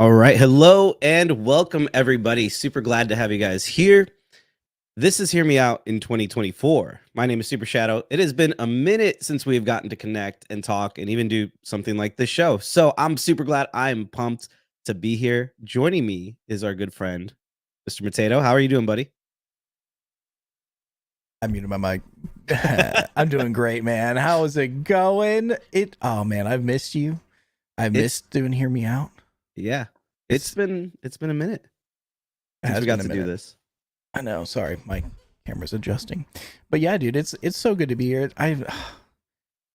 All right. Hello and welcome, everybody. Super glad to have you guys here. This is Hear Me Out in 2024. My name is Super Shadow. It has been a minute since we've gotten to connect and talk and even do something like this show. So I'm super glad. I'm pumped to be here. Joining me is our good friend, Mr. Potato. How are you doing, buddy? I muted my mic. I'm doing great, man. How is it going? Oh man, I've missed you. I It's missed doing Hear Me Out. yeah. It's It's been a minute it since has we got been a to do minute. this. I know. Sorry, my camera's adjusting. But yeah, dude, it's so good to be here. I'm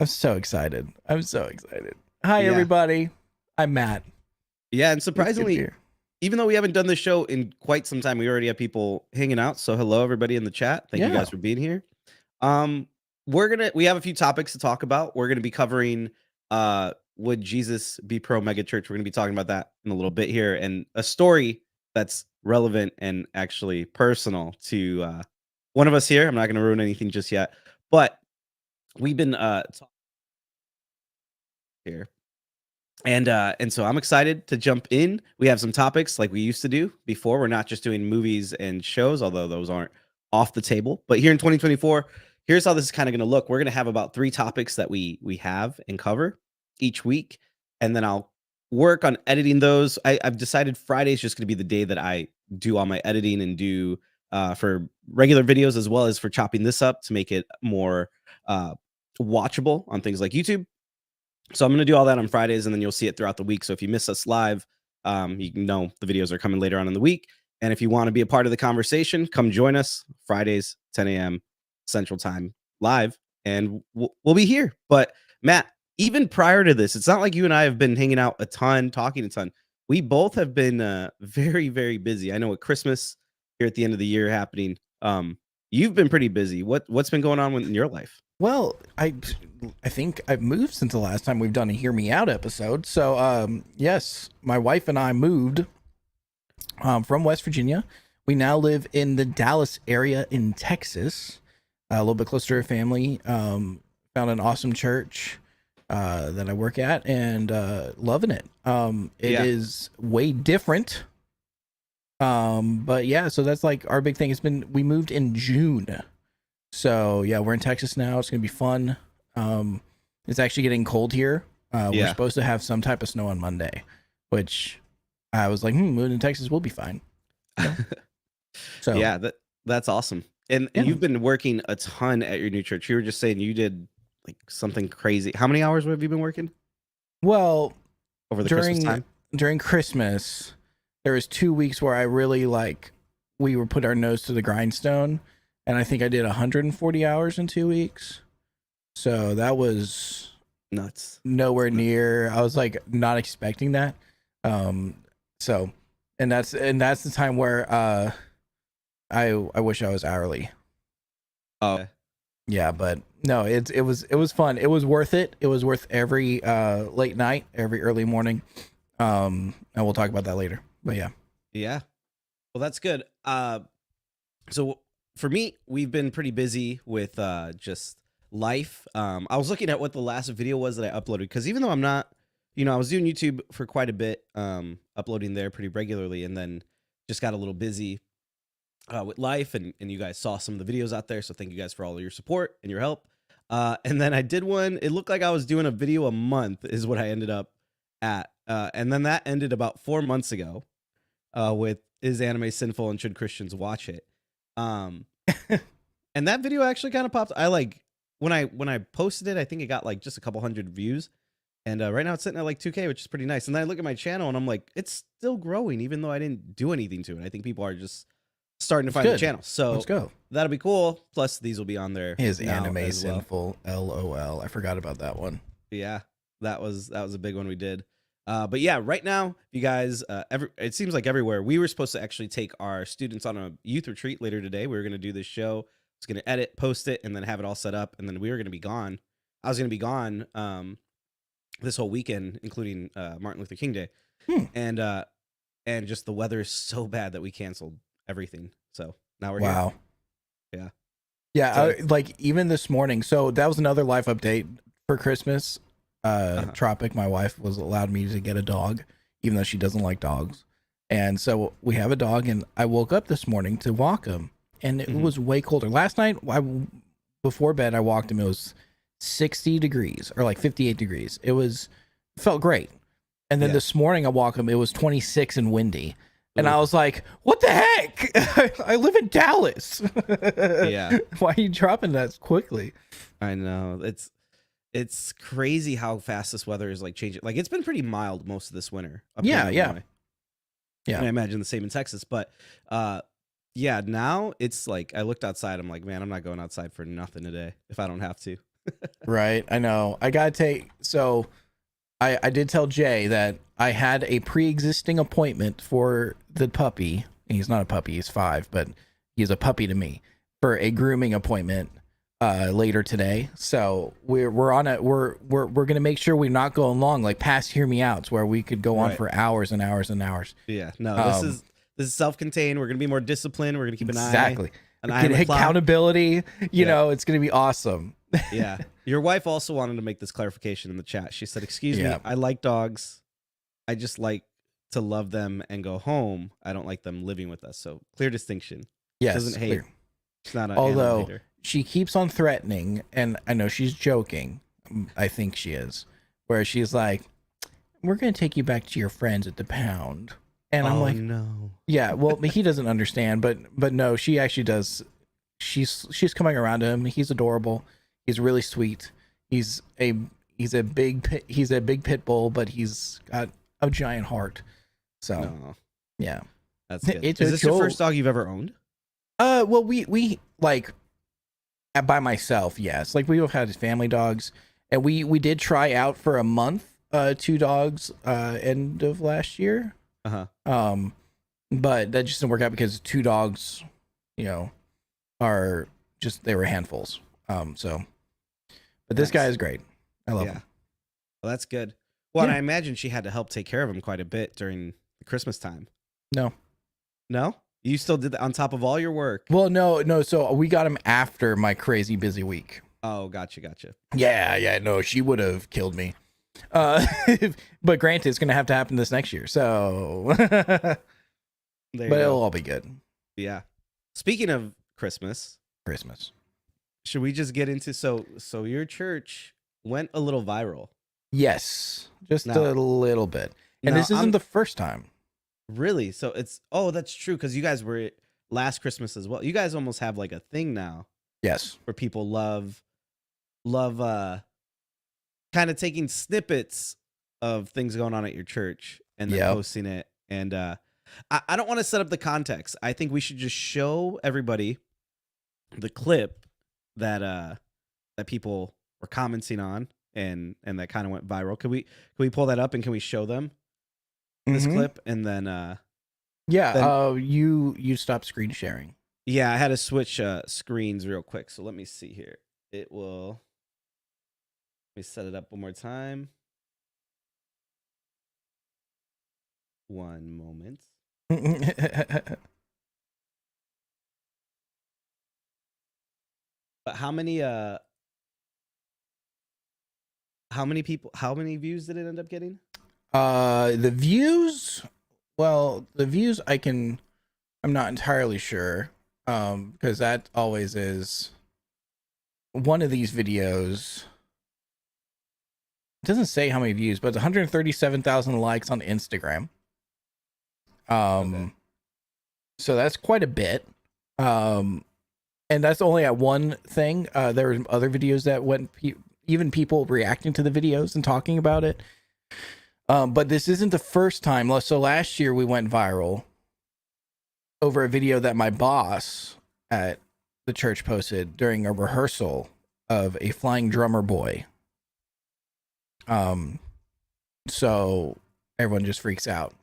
so excited. I'm so excited. Hi, Yeah. everybody. I'm Matt. Yeah, and It's good to be surprisingly, here. even though we haven't done this show in quite some time, we already have people hanging out. So hello everybody in the chat. Thank you Yeah. guys for being here. Um we have a few topics to talk about. We're gonna be covering would Jesus be pro mega church? We're gonna be talking about that in a little bit here, and a story that's relevant and actually personal to one of us here. I'm not gonna ruin anything just yet, but we've been talking here. And so I'm excited to jump in. We have some topics like we used to do before. We're not just doing movies and shows, although those aren't off the table. But here in 2024, here's how this is kind of going to look. We're going to have about 3 topics that we have and cover each week, and then I'll work on editing those. I've decided Friday is just going to be the day that I do all my editing and do for regular videos as well as for chopping this up to make it more uh, watchable on things like YouTube. So I'm going to do all that on Fridays, and then you'll see it throughout the week. So if you miss us live, you can know the videos are coming later on in the week. And if you want to be a part of the conversation, come join us Fridays, 10 a.m. Central Time live, and we'll be here. But Matt, even prior to this, it's not like you and I have been hanging out a ton, talking a ton. We both have been very, very busy. I know with Christmas here at the end of the year happening, you've been pretty busy. What's been going on in your life? Well, I think I've moved since the last time we've done a Hear Me Out episode. So yes, my wife and I moved from West Virginia. We now live in the Dallas area in Texas, a little bit closer to our family. Found an awesome church that I work at, and loving it. It is way different. But yeah, so that's like our big thing. We moved in June. So yeah, we're in Texas now. It's gonna be fun. It's actually getting cold here. We're supposed to have some type of snow on Monday, which I was like, moving to Texas will be fine. Yeah. So yeah, that's awesome. And you've been working a ton at your new church. You were just saying you did like something crazy. How many hours have you been working? Well, Over the Christmas time? During Christmas, there was 2 weeks where I really we were put our nose to the grindstone, and I think I did 140 hours in 2 weeks. So that was Nuts. Nowhere near. I was like not expecting that. So and that's the time where I wish I was hourly. Oh. Yeah, but no, it was fun. It was worth it. It was worth every late night, every early morning. And we'll talk about that later. But yeah. Yeah. Well, that's good. So for me, we've been pretty busy with just life. I was looking at what the last video was that I uploaded, because even though I'm not, I was doing YouTube for quite a bit, uploading there pretty regularly, and then just got a little busy with life, and you guys saw some of the videos out there. So thank you guys for all of your support and your help. And then I did one. It looked like I was doing a video a month is what I ended up at. And then that ended about 4 months ago with Is Anime Sinful and Should Christians Watch It? And that video actually kind of popped. When I posted it, I think it got like just a couple hundred views, and right now it's sitting at like 2K, which is pretty nice. And then I look at my channel and I'm like, it's still growing, even though I didn't do anything to it. I think people are just starting to find the channel. So let's go. That'll be cool. Plus, these will be on there. Is Anime Sinful? LOL. I forgot about that one. Yeah, that was a big one we did. But yeah, right now, you guys, it seems like everywhere. We were supposed to actually take our students on a youth retreat later today. We were going to do this show. It's going to edit, post it, and then have it all set up. And then we were going to be gone. I was going to be gone this whole weekend, including Martin Luther King Day. And just the weather is so bad that we canceled everything. So now we're here. Yeah. Yeah. So like even this morning. So that was another life update for Christmas. Tropic, my wife, was allowed me to get a dog, even though she doesn't like dogs. And so we have a dog, and I woke up this morning to walk him, and it was way colder. Last night, before bed, I walked him. It was 60 degrees or like 58 degrees. Felt great. And then this morning I walk him, it was 26 and windy. And I was like, what the heck? I live in Dallas. Yeah. Why are you dropping that quickly? I know. It's crazy how fast this weather is like changing. Like it's been pretty mild most of this winter. Yeah. And I imagine the same in Texas, but yeah, now it's like I looked outside, I'm like, man, I'm not going outside for nothing today if I don't have to. Right. I know. I gotta take I did tell Jay that I had a pre-existing appointment for the puppy. He's not a puppy, he's 5, but he's a puppy to me, for a grooming appointment later today. So we're gonna make sure we're not going long, like past hear me outs where we could go on for hours and hours and hours. Yeah. No, this is self-contained. We're gonna be more disciplined. We're gonna keep an eye on the clock. Accountability. You know, it's gonna be awesome. Yeah. Your wife also wanted to make this clarification in the chat. She said, excuse me, I like dogs. I just like to love them and go home. I don't like them living with us. So clear distinction. Yes. Doesn't hate. Clear. She's not an Although animal hater. she keeps on threatening, and I know she's joking. I think she is. Where she's like, we're going to take you back to your friends at the pound. And I'm like, no. Yeah, well, he doesn't understand, but no, she actually does. She's coming around to him. He's adorable. He's really sweet. He's a big pit bull, but he's got a giant heart. So yeah, that's good. Is this your first dog you've ever owned? Well, we like by myself, yes. Like we've had family dogs, and we did try out for a month, 2 dogs, end of last year. But that just didn't work out because 2 dogs, you know, they were handfuls. But this guy is great. I love him. Well, that's good. Well, and I imagine she had to help take care of him quite a bit during the Christmas time. No. You still did that on top of all your work? Well, no. So we got him after my crazy busy week. Oh, gotcha. Yeah. No, she would have killed me. But granted, it's gonna have to happen this next year. So, but it'll all be good. Yeah. Speaking of Christmas, should we just get into so your church went a little viral? Yes, just a little bit. And this isn't the first time. Really? So that's true, because you guys were last Christmas as well. You guys almost have like a thing now. Yes. Where people love kind of taking snippets of things going on at your church and then posting it. And I don't want to set up the context. I think we should just show everybody the clip that people were commenting on and that kind of went viral. Can we pull that up and can we show them this clip? And then you stop screen sharing. Yeah, I had to switch screens real quick. So let me see here. Let me set it up one more time. One moment. But how many views did it end up getting? The views I'm not entirely sure. Because that always is one of these videos. It doesn't say how many views, but it's 137,000 likes on Instagram. So that's quite a bit. And that's only at one thing. There were other videos that went, even people reacting to the videos and talking about it. But this isn't the first time. So last year we went viral over a video that my boss at the church posted during a rehearsal of a flying drummer boy. So everyone just freaks out.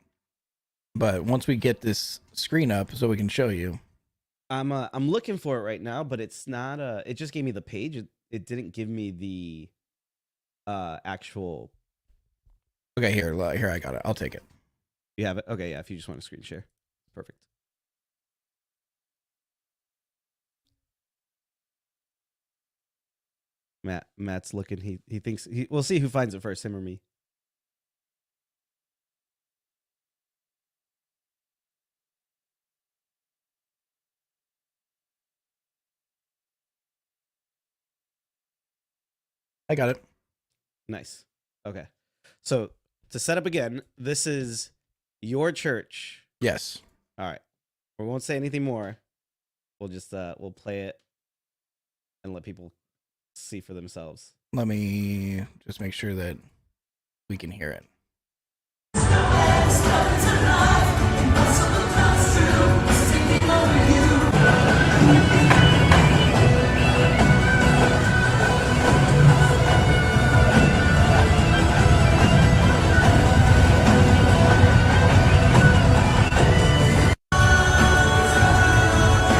But once we get this screen up so we can show you. I'm looking for it right now, but it's not it just gave me the page. It didn't give me the actual. Okay, here I got it. I'll take it. You have it? Okay, yeah, if you just want to screen share. Perfect. Matt's looking. He thinks we'll see who finds it first, him or me. I got it. Nice. Okay. So to set up again, this is your church. Yes. All right. We won't say anything more. We'll just we'll play it and let people see for themselves. Let me just make sure that we can hear it.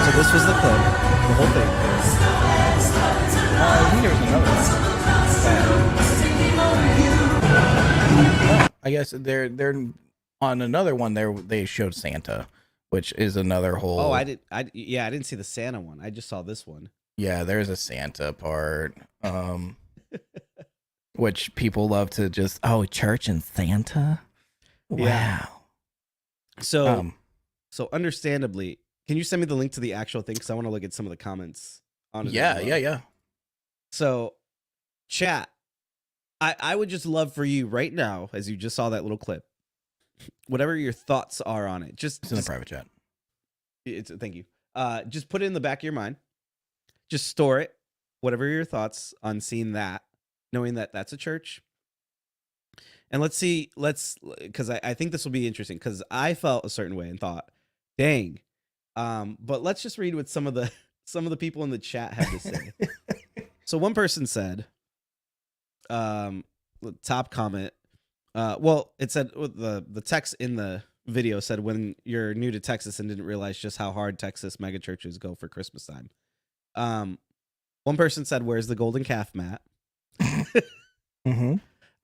So this was the clip, the whole thing. I think there was another one. I guess they're on another one. They showed Santa, which is another whole. Oh, I didn't see the Santa one. I just saw this one. Yeah, there's a Santa part, which people love to just church and Santa. Wow. Yeah. So understandably, can you send me the link to the actual thing? Because I want to look at some of the comments on it. Yeah. So, chat, I would just love for you right now, as you just saw that little clip, whatever your thoughts are on it. It's in the private chat. Thank you. Just put it in the back of your mind. Just store it. Whatever your thoughts on seeing that, knowing that that's a church. And let's see, because I think this will be interesting, because I felt a certain way and thought, dang. But let's just read what some of the people in the chat had to say. So one person said, the top comment, it said the text in the video said, when you're new to Texas and didn't realize just how hard Texas megachurches go for Christmas time. One person said, where's the golden calf, Matt? Mm-hmm.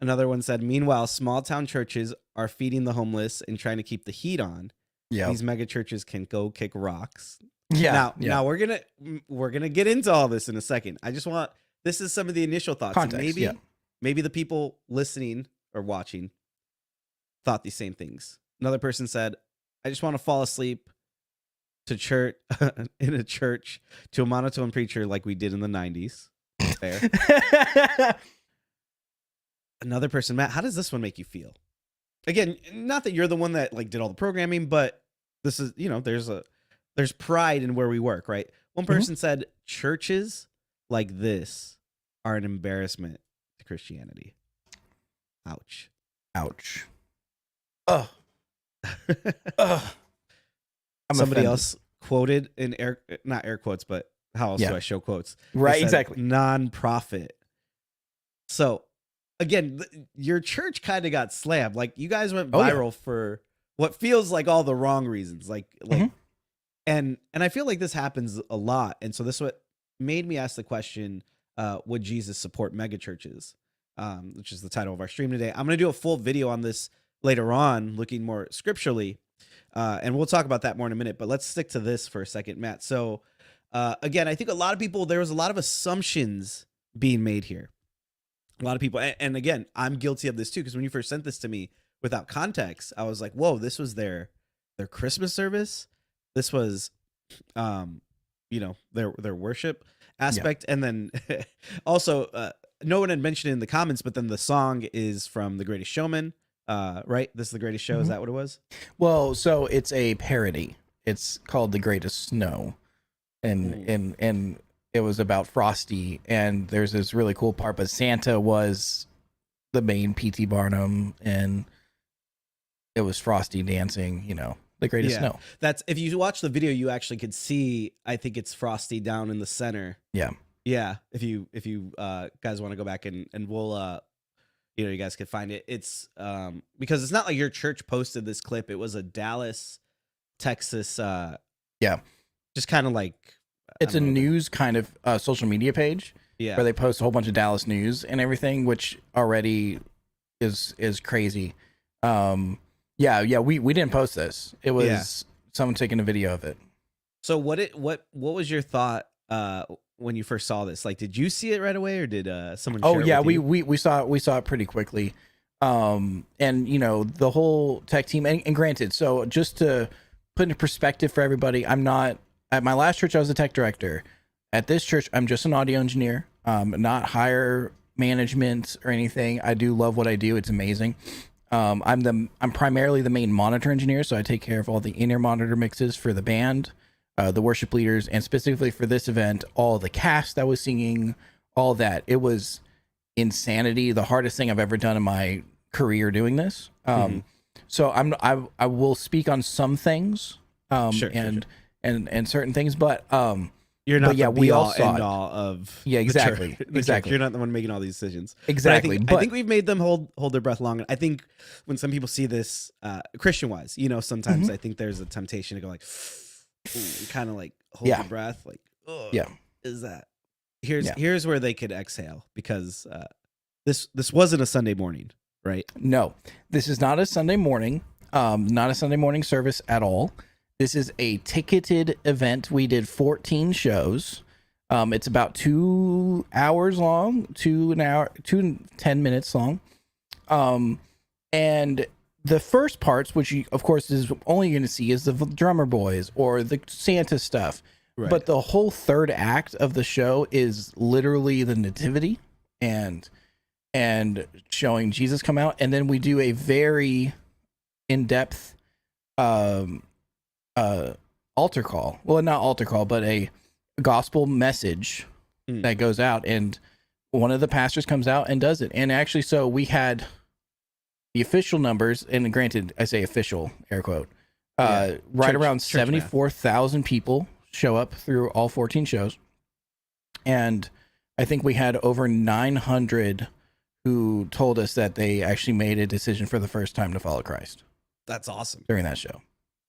Another one said, meanwhile, small town churches are feeding the homeless and trying to keep the heat on. Yeah. These mega churches can go kick rocks. Yeah. Now we're gonna get into all this in a second. This is some of the initial thoughts. Context, maybe the people listening or watching thought these same things. Another person said, I just want to fall asleep to church in a church to a monotone preacher like we did in the 90s. Fair. Another person, Matt, how does this one make you feel? Again, not that you're the one that did all the programming, but this is, there's pride in where we work, right? One person said churches like this are an embarrassment to Christianity. Ouch. Ugh. Somebody else quoted in not air quotes, but how else do I show quotes? Right, exactly. Non-profit. So again, your church kind of got slammed. Like, you guys went viral for what feels like all the wrong reasons. And I feel like this happens a lot. And so this is what made me ask the question, would Jesus support mega churches? Which is the title of our stream today. I'm going to do a full video on this later on, looking more scripturally. And we'll talk about that more in a minute, but let's stick to this for a second, Matt. So again, I think there was a lot of assumptions being made here. A lot of people, and again, I'm guilty of this too, because when you first sent this to me without context, I was like, whoa, this was their Christmas service. This was, their worship aspect. Yeah. And then also, no one had mentioned it in the comments, but then the song is from The Greatest Showman, right? This is The Greatest Show. Mm-hmm. Is that what it was? Well, so it's a parody. It's called The Greatest Snow. And it was about Frosty, and there's this really cool part, but Santa was the main P.T. Barnum, and it was Frosty dancing, The Greatest Snow. That's, if you watch the video, you actually could see, I think it's Frosty down in the center. Yeah. Yeah. If you guys want to go back and we'll, you guys could find it. It's, because it's not like your church posted this clip. It was a Dallas, Texas, just kind of like, it's a news kind of social media page where they post a whole bunch of Dallas news and everything, which already is crazy. We didn't post this. It was someone taking a video of it. So what was your thought when you first saw this? Like, did you see it right away, or did someone share it with you? we saw it pretty quickly. And the whole tech team, and granted, so just to put into perspective for everybody, I'm not at my last church. I was a tech director. At this church, I'm just an audio engineer. Not higher management or anything. I do love what I do. It's amazing. I'm primarily the main monitor engineer, so I take care of all the in-ear monitor mixes for the band, the worship leaders, and specifically for this event, all the cast that was singing, all that. It was insanity. The hardest thing I've ever done in my career doing this. So I will speak on some things, and certain things, but you're not yeah, the we all end saw all of Yeah, exactly, the church. exactly. You're not the one making all these decisions. Exactly. I think we've made them hold their breath long. I think when some people see this, Christian wise, sometimes I think there's a temptation to go like, kind of like hold your breath, like, oh, is that? Here's where they could exhale, because this wasn't a Sunday morning, right? No, this is not a Sunday morning. Not a Sunday morning service at all. This is a ticketed event. We did 14 shows. It's about 2 hours long, 10 minutes long. And the first parts, which you, of course, is only going to see, is the drummer boys or the Santa stuff. Right. But the whole third act of the show is literally the nativity and showing Jesus come out. And then we do a very in-depth altar call. Well, not altar call, but a gospel message that goes out, and one of the pastors comes out and does it. And actually, so we had the official numbers, and granted, I say official, air quote, around 74,000 people show up through all 14 shows. And I think we had over 900 who told us that they actually made a decision for the first time to follow Christ. That's awesome. During that show.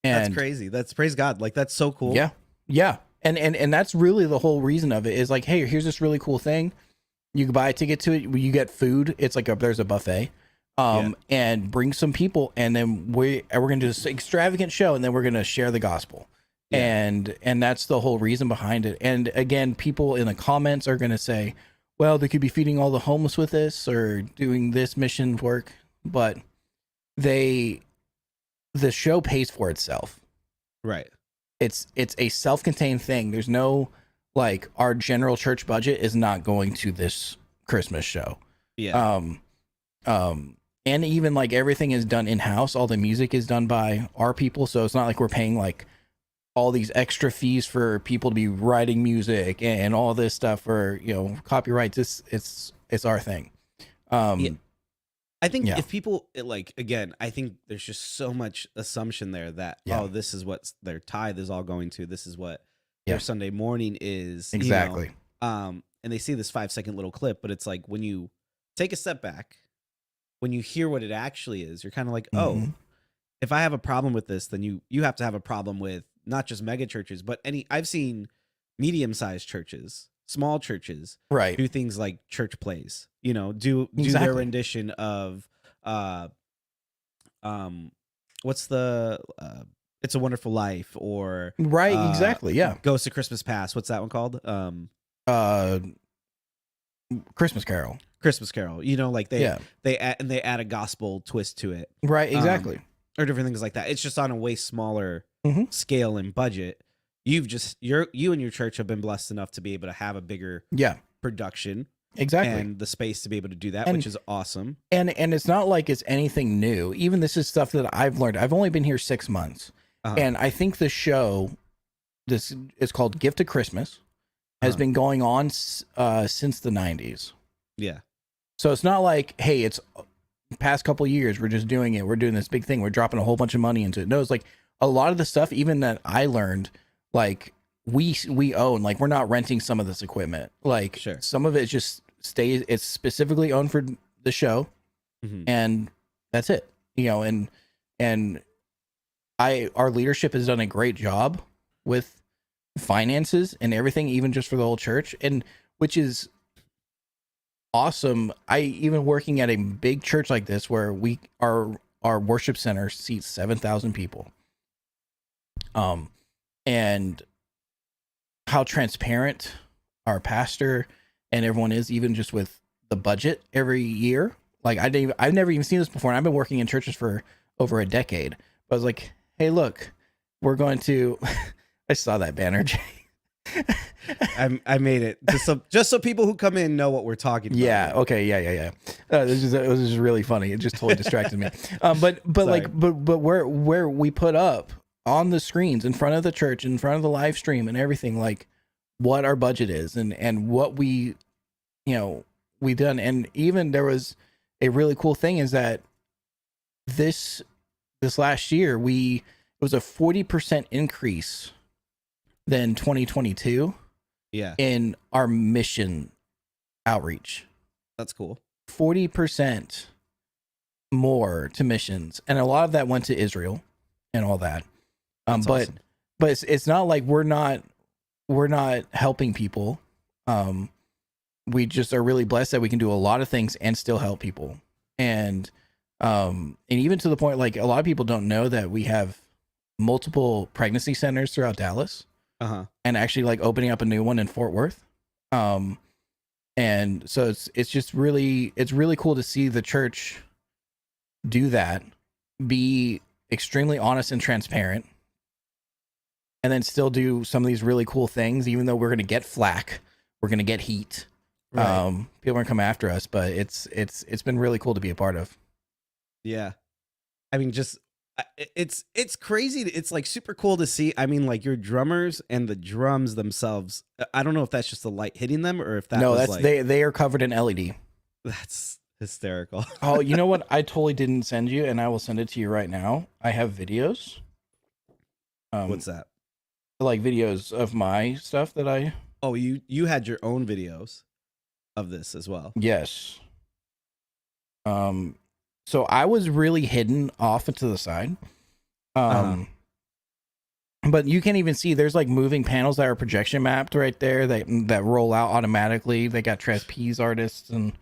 And that's crazy. That's, praise God. Like, that's so cool. Yeah. Yeah. And that's really the whole reason of it, is like, hey, here's this really cool thing. You can buy a ticket to it. You get food. It's like there's a buffet. And bring some people, and then we're going to do this extravagant show, and then we're going to share the gospel. Yeah. And that's the whole reason behind it. And again, people in the comments are going to say, well, they could be feeding all the homeless with this or doing this mission work, but the show pays for itself. Right. It's a self-contained thing. There's no, like, our general church budget is not going to this Christmas show. Yeah. And even, like, everything is done in-house. All the music is done by our people, so it's not like we're paying, like, all these extra fees for people to be writing music and all this stuff for, copyrights. It's our thing. I think if people, again, I think there's just so much assumption there that, this is what their tithe is all going to. This is what their Sunday morning is. Exactly. And they see this 5-second little clip, but it's like, when you take a step back, when you hear what it actually is, you're kind of like, oh, if I have a problem with this, then you have to have a problem with not just mega churches, but I've seen medium-sized churches, small churches, do things like church plays, do their rendition of, what's the, It's a Wonderful Life, or Ghost of Christmas Past. What's that one called? Christmas Carol. Christmas Carol. They add a gospel twist to it. Right. Exactly. Or different things like that. It's just on a way smaller scale and budget. You and your church have been blessed enough to be able to have a bigger production. Exactly. And the space to be able to do that, which is awesome. And it's not like it's anything new. Even this is stuff that I've learned. I've only been here 6 months. And I think the show, this is called Gift of Christmas, has been going on since the 90s. Yeah. So it's not like, hey, it's past couple years, we're just doing it. We're doing this big thing. We're dropping a whole bunch of money into it. No, it's like a lot of the stuff, even that I learned, like we own, like we're not renting some of this equipment. Like some of it just stays, it's specifically owned for the show, and that's it. And our leadership has done a great job with finances and everything, even just for the whole church, and which is awesome. Even working at a big church like this, where our worship center seats 7,000 people, and how transparent our pastor and everyone is, even just with the budget every year. Like I've never even seen this before, and I've been working in churches for over a decade. But I was like, hey, look, we're going to I saw that banner, Jay. I made it just so people who come in know what we're talking about. Yeah. Okay. Yeah. It was just really funny. It just totally distracted me. But where we put up on the screens in front of the church, in front of the live stream and everything, like what our budget is and what we, we done. And even there was a really cool thing is that this last year, it was a 40% increase than 2022 in our mission outreach. That's cool. 40% more to missions, and a lot of that went to Israel and all that. But it's not like we're not helping people. We just are really blessed that we can do a lot of things and still help people. And even to the point, like, a lot of people don't know that we have multiple pregnancy centers throughout Dallas, and actually like opening up a new one in Fort Worth. And so it's just really cool to see the church do that, be extremely honest and transparent, and then still do some of these really cool things, even though we're going to get flack, we're going to get heat. Right. People are gonna come after us, but it's been really cool to be a part of. Yeah. I mean, just it's crazy. It's like super cool to see. I mean, like your drummers and the drums themselves. I don't know if that's just the light hitting them or if that was like, they are covered in LED. That's hysterical. Oh, you know what? I totally didn't send you, and I will send it to you right now. I have videos. What's that? Like videos of my stuff that I. Oh, you had your own videos of this as well. Yes. So I was really hidden off to the side. But you can't even see, there's like moving panels that are projection mapped right there that roll out automatically. They got trapeze artists and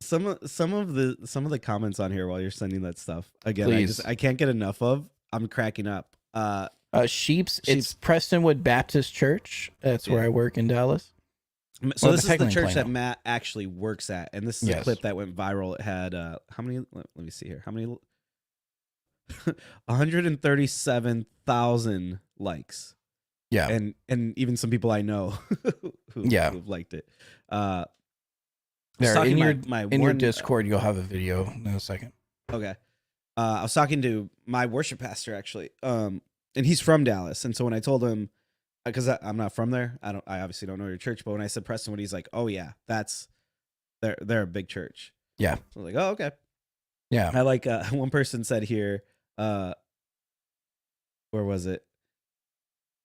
some of the comments on here while you're sending that stuff. Again, I can't get enough of. I'm cracking up. Sheep's, it's Prestonwood Baptist Church. That's where I work in Dallas. So this is the church that Matt actually works at, and this is a clip that went viral. It had how many? Let me see here. How many? 137,000 likes. Yeah, and even some people I know who've liked it. There, in your Discord, you'll have a video in a second. Okay. I was talking to my worship pastor actually, and he's from Dallas, and so when I told him, because I'm not from there, I obviously don't know your church, but when I said Prestonwood, he's like, "Oh yeah, they're a big church." Yeah. So I was like, "Oh, okay." Yeah. I like one person said here, where was it?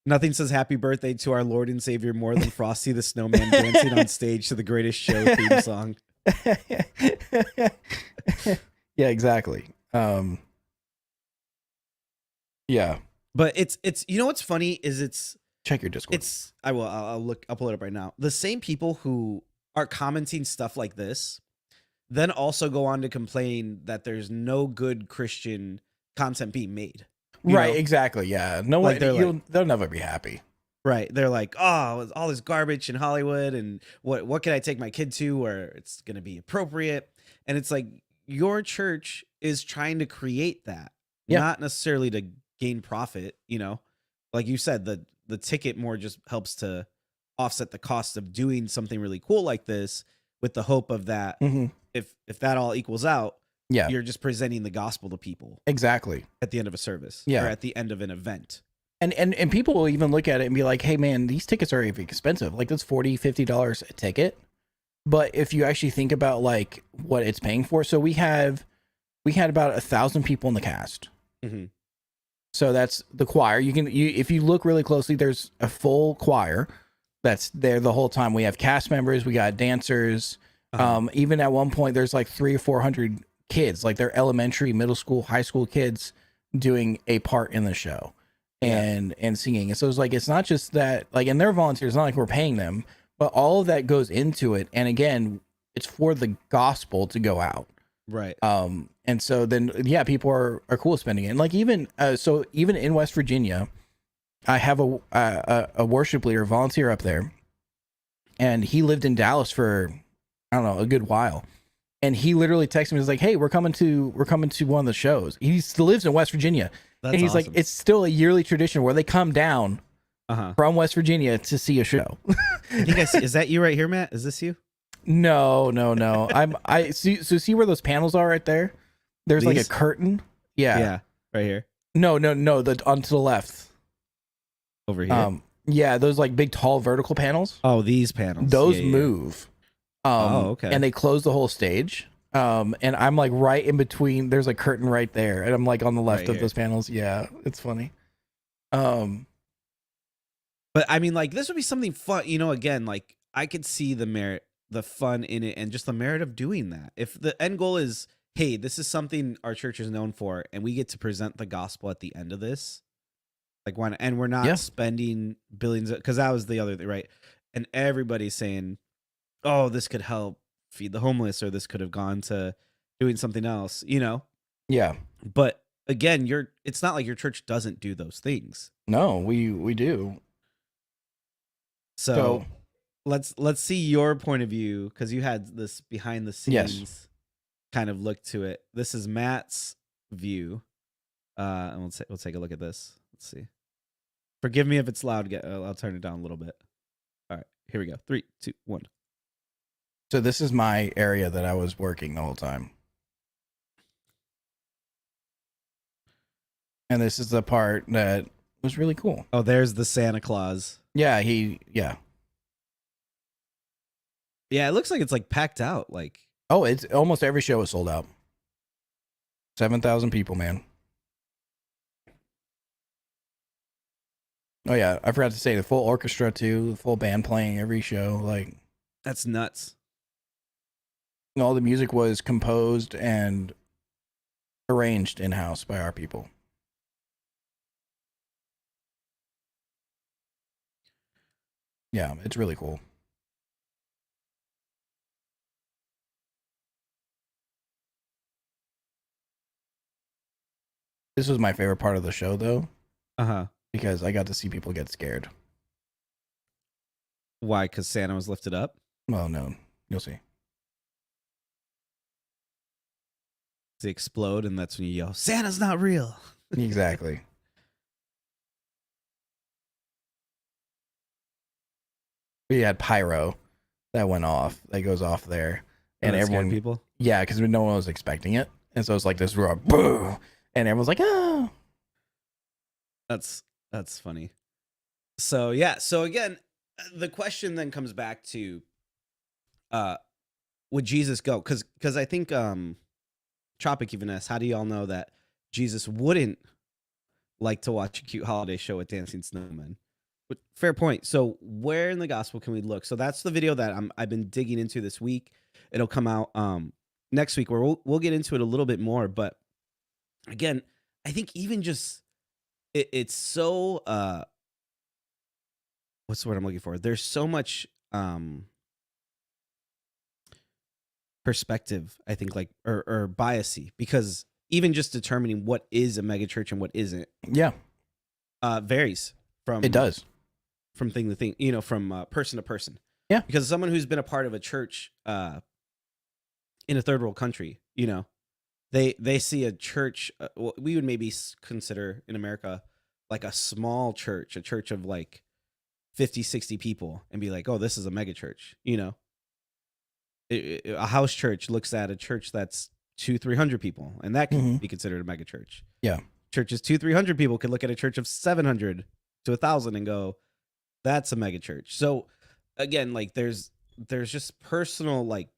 Nothing says happy birthday to our Lord and Savior more than Frosty the Snowman dancing on stage to the Greatest Show theme song. Yeah, exactly. Yeah. But it's you know what's funny is check your Discord. I'll pull it up right now. The same people who are commenting stuff like this then also go on to complain that there's no good Christian content being made. Right, exactly. Yeah. No one, they'll never be happy. Right. They're like, "Oh, all this garbage in Hollywood, and what can I take my kid to where it's going to be appropriate?" And it's like, your church is trying to create that, not necessarily to gain profit, like you said, the ticket more just helps to offset the cost of doing something really cool like this, with the hope of that if that all equals out, you're just presenting the gospel to people exactly at the end of a service, or at the end of an event. And people will even look at it and be like, "Hey man, these tickets are expensive, like that's $40-$50 a ticket." But if you actually think about like what it's paying for, so we had about 1,000 people in the cast. So that's the choir. If you look really closely, there's a full choir that's there the whole time. We have cast members, we got dancers. Even at one point, there's like 300 or 400 kids, like they're elementary, middle school, high school kids doing a part in the show and singing. And so it's like, it's not just that, like, and they're volunteers, not like we're paying them, but all of that goes into it. And again, it's for the gospel to go out. Right. And so then, people are cool spending it. And like, even in West Virginia, I have a worship leader, volunteer up there, and he lived in Dallas for, I don't know, a good while. And he literally texted me, he's like, "Hey, we're coming to one of the shows." He still lives in West Virginia. That's and he's awesome. like, it's still a yearly tradition where they come down Uh-huh. from West Virginia to see a show. I think I see. Is that you right here, Matt? Is this you? No. I see. So see where those panels are right there? There's like a These? curtain. Yeah. Yeah. Right here. No. The onto the left. Over here. Yeah, those like big tall vertical panels. Oh, these panels. Those Yeah, yeah. move. Okay. And they close the whole stage. And I'm like right in between. There's a curtain right there, and I'm like on the left Right of here. those panels. Yeah, it's funny. But I mean, like, this would be something fun. Again, like, I could see the merit, the fun in it, and just the merit of doing that. If the end goal is, hey, this is something our church is known for, and we get to present the gospel at the end of this, like, why not? And we're not Yeah. spending billions, because that was the other thing, right? And everybody's saying, oh, this could help feed the homeless, or this could have gone to doing something else, Yeah. But again, it's not like your church doesn't do those things. No, we do. So let's see your point of view, because you had this behind the scenes kind of look to it. This is Matt's view. And we'll take a look at this. Let's see. Forgive me if it's loud. I'll turn it down a little bit. All right, here we go. 3, 2, 1. So this is my area that I was working the whole time. And this is the part that was really cool. Oh, there's the Santa Claus. Yeah, Yeah, it looks like it's like packed out. Like, Oh, it's almost every show is sold out. 7,000 people, man. Oh yeah, I forgot to say the full orchestra too, the full band playing every show. Like, that's nuts. all the music was composed and arranged in-house by our people. Yeah, it's really cool. This was my favorite part of the show, though, Uh-huh. because I got to see people get scared. Why? Because Santa was lifted up? Well, no, you'll see. They explode, and that's when you yell, Santa's not real. Exactly. We had pyro that went off, that goes off there, and that scared everyone, people. yeah, because no one was expecting it, and so it's like this roar, boo, and everyone's like, oh. That's funny. So yeah. So again, the question then comes back to, would Jesus go? Because I think Tropic even asked, how do y'all know that Jesus wouldn't like to watch a cute holiday show with dancing snowmen? But fair point. So where in the gospel can we look? So that's the video that I've been digging into this week. It'll come out next week, where we'll get into it a little bit more. But again, I think even just it's so what's the word I'm looking for? There's so much perspective, I think, like or biasy, because even just determining what is a megachurch and what isn't Yeah, varies from it does. from thing to thing, from person to person. Yeah. Because someone who's been a part of a church in a third world country, they see a church, what we would maybe consider in America like a small church, a church of like 50, 60 people, and be like, oh, this is a mega church. A house church looks at a church that's 200-300 people, and that can be considered a mega church. Yeah. Churches 200-300 people could look at a church of 700 to 1,000 and go, that's a mega church. So again, like there's just personal, like,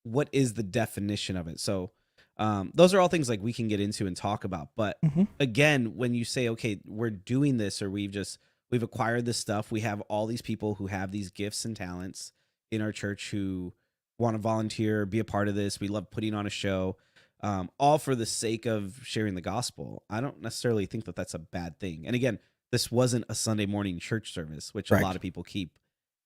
what is the definition of it? So those are all things like we can get into and talk about. But again, when you say, okay, we're doing this, or we've acquired this stuff, we have all these people who have these gifts and talents in our church who want to volunteer, be a part of this. We love putting on a show, all for the sake of sharing the gospel. I don't necessarily think that that's a bad thing. And again, this wasn't a Sunday morning church service, which Right. a lot of people keep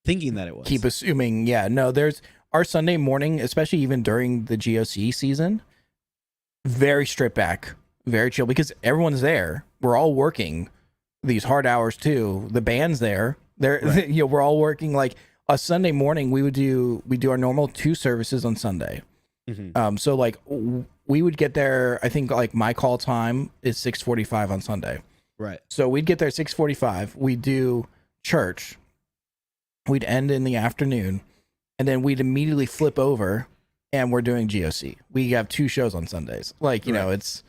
thinking that it was. Keep assuming, yeah. No, there's our Sunday morning, especially even during the GOC season, very stripped back, very chill, because everyone's there. We're all working these hard hours too. The band's there. Right. We're all working. Like a Sunday morning, we do our normal 2 services on Sunday. So like we would get there. I think like my call time is 6:45 on Sunday. Right. So we'd get there 6:45. We do church, we'd end in the afternoon, and then we'd immediately flip over and we're doing GOC. We have 2 shows on Sundays. Like, you know, Right. it's,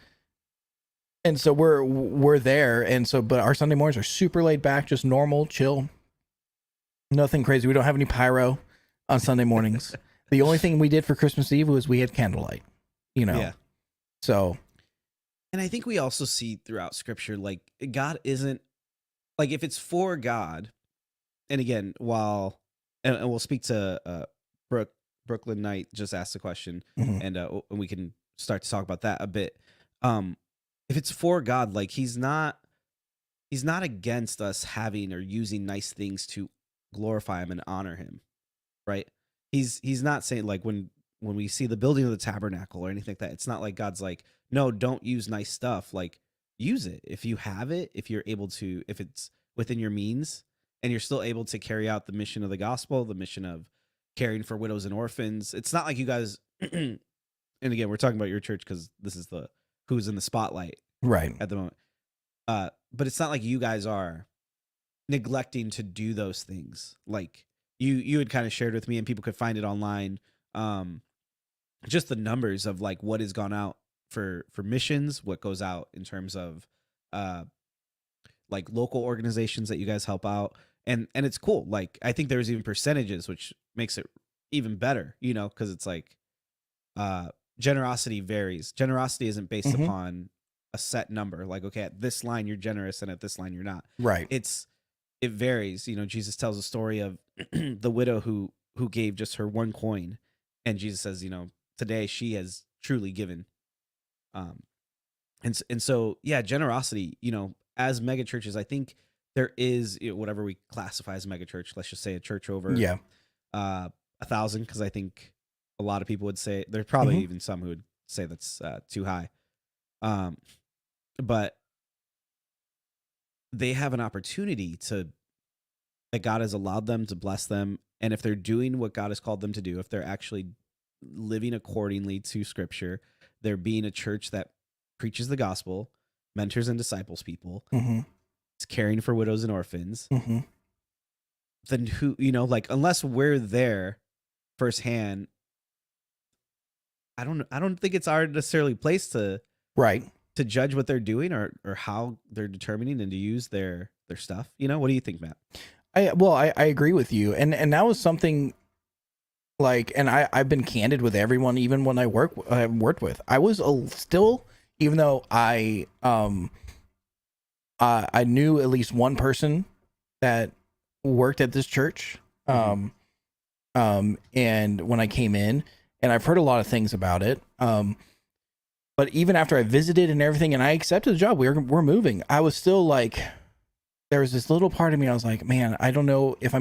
and so we're there, and so but our Sunday mornings are super laid back, just normal, chill. Nothing crazy. We don't have any pyro on Sunday mornings. The only thing we did for Christmas Eve was we had candlelight, you know. Yeah. So, And I think we also see throughout scripture, like, God isn't, like, if it's for God, and again, and we'll speak to Brooklyn Knight just asked the question, mhm, and we can start to talk about that a bit. Um, if it's for God, like, he's not against us having or using nice things to glorify him and honor him, right? He's not saying, like, when we see the building of the tabernacle or anything like that, it's not like God's like, no, don't use nice stuff. Like, use it if you have it, if you're able to, if it's within your means, and you're still able to carry out the mission of the gospel, the mission of caring for widows and orphans. It's not like you guys, and again, we're talking about your church because this is the who's in the spotlight right. at the moment. But it's not like you guys are neglecting to do those things. Like, you had kind of shared with me, and people could find it online. Um, just the numbers of, like, what has gone out for missions, what goes out in terms of uh like local organizations that you guys help out, and it's cool. Like, I think there's even percentages, which makes it even better, because it's like, uh generosity varies. Generosity isn't based Mhm, upon a set number, like, okay, at this line you're generous and at this line you're not. right. It varies. Jesus tells a story of the widow who gave just her one coin, and Jesus says, today she has truly given. um and so, yeah, generosity, as mega churches, I think there is, whatever we classify as mega church. Let's just say a church over Yeah. 1,000, because I think a lot of people would say there's probably Mhm, even some who would say that's too high. Um, but they have an opportunity to that God has allowed them to bless them, and if they're doing what God has called them to do, if they're actually living accordingly to Scripture, they're being a church that preaches the gospel, mentors and disciples people, mhm, is caring for widows and orphans. mhm. Then who, like, unless we're there firsthand, I don't think it's our necessarily place Right. to judge what they're doing, or how they're determining and to use their stuff. What do you think, Matt? I agree with you, and that was something like, and I've been candid with everyone, even when I worked with. I was still, even though I knew at least one person that worked at this church. Mhm. And when I came in, and I've heard a lot of things about it. But even after I visited and everything, and I accepted the job, we're moving. I was still like, there was this little part of me. I was like, man, I don't know if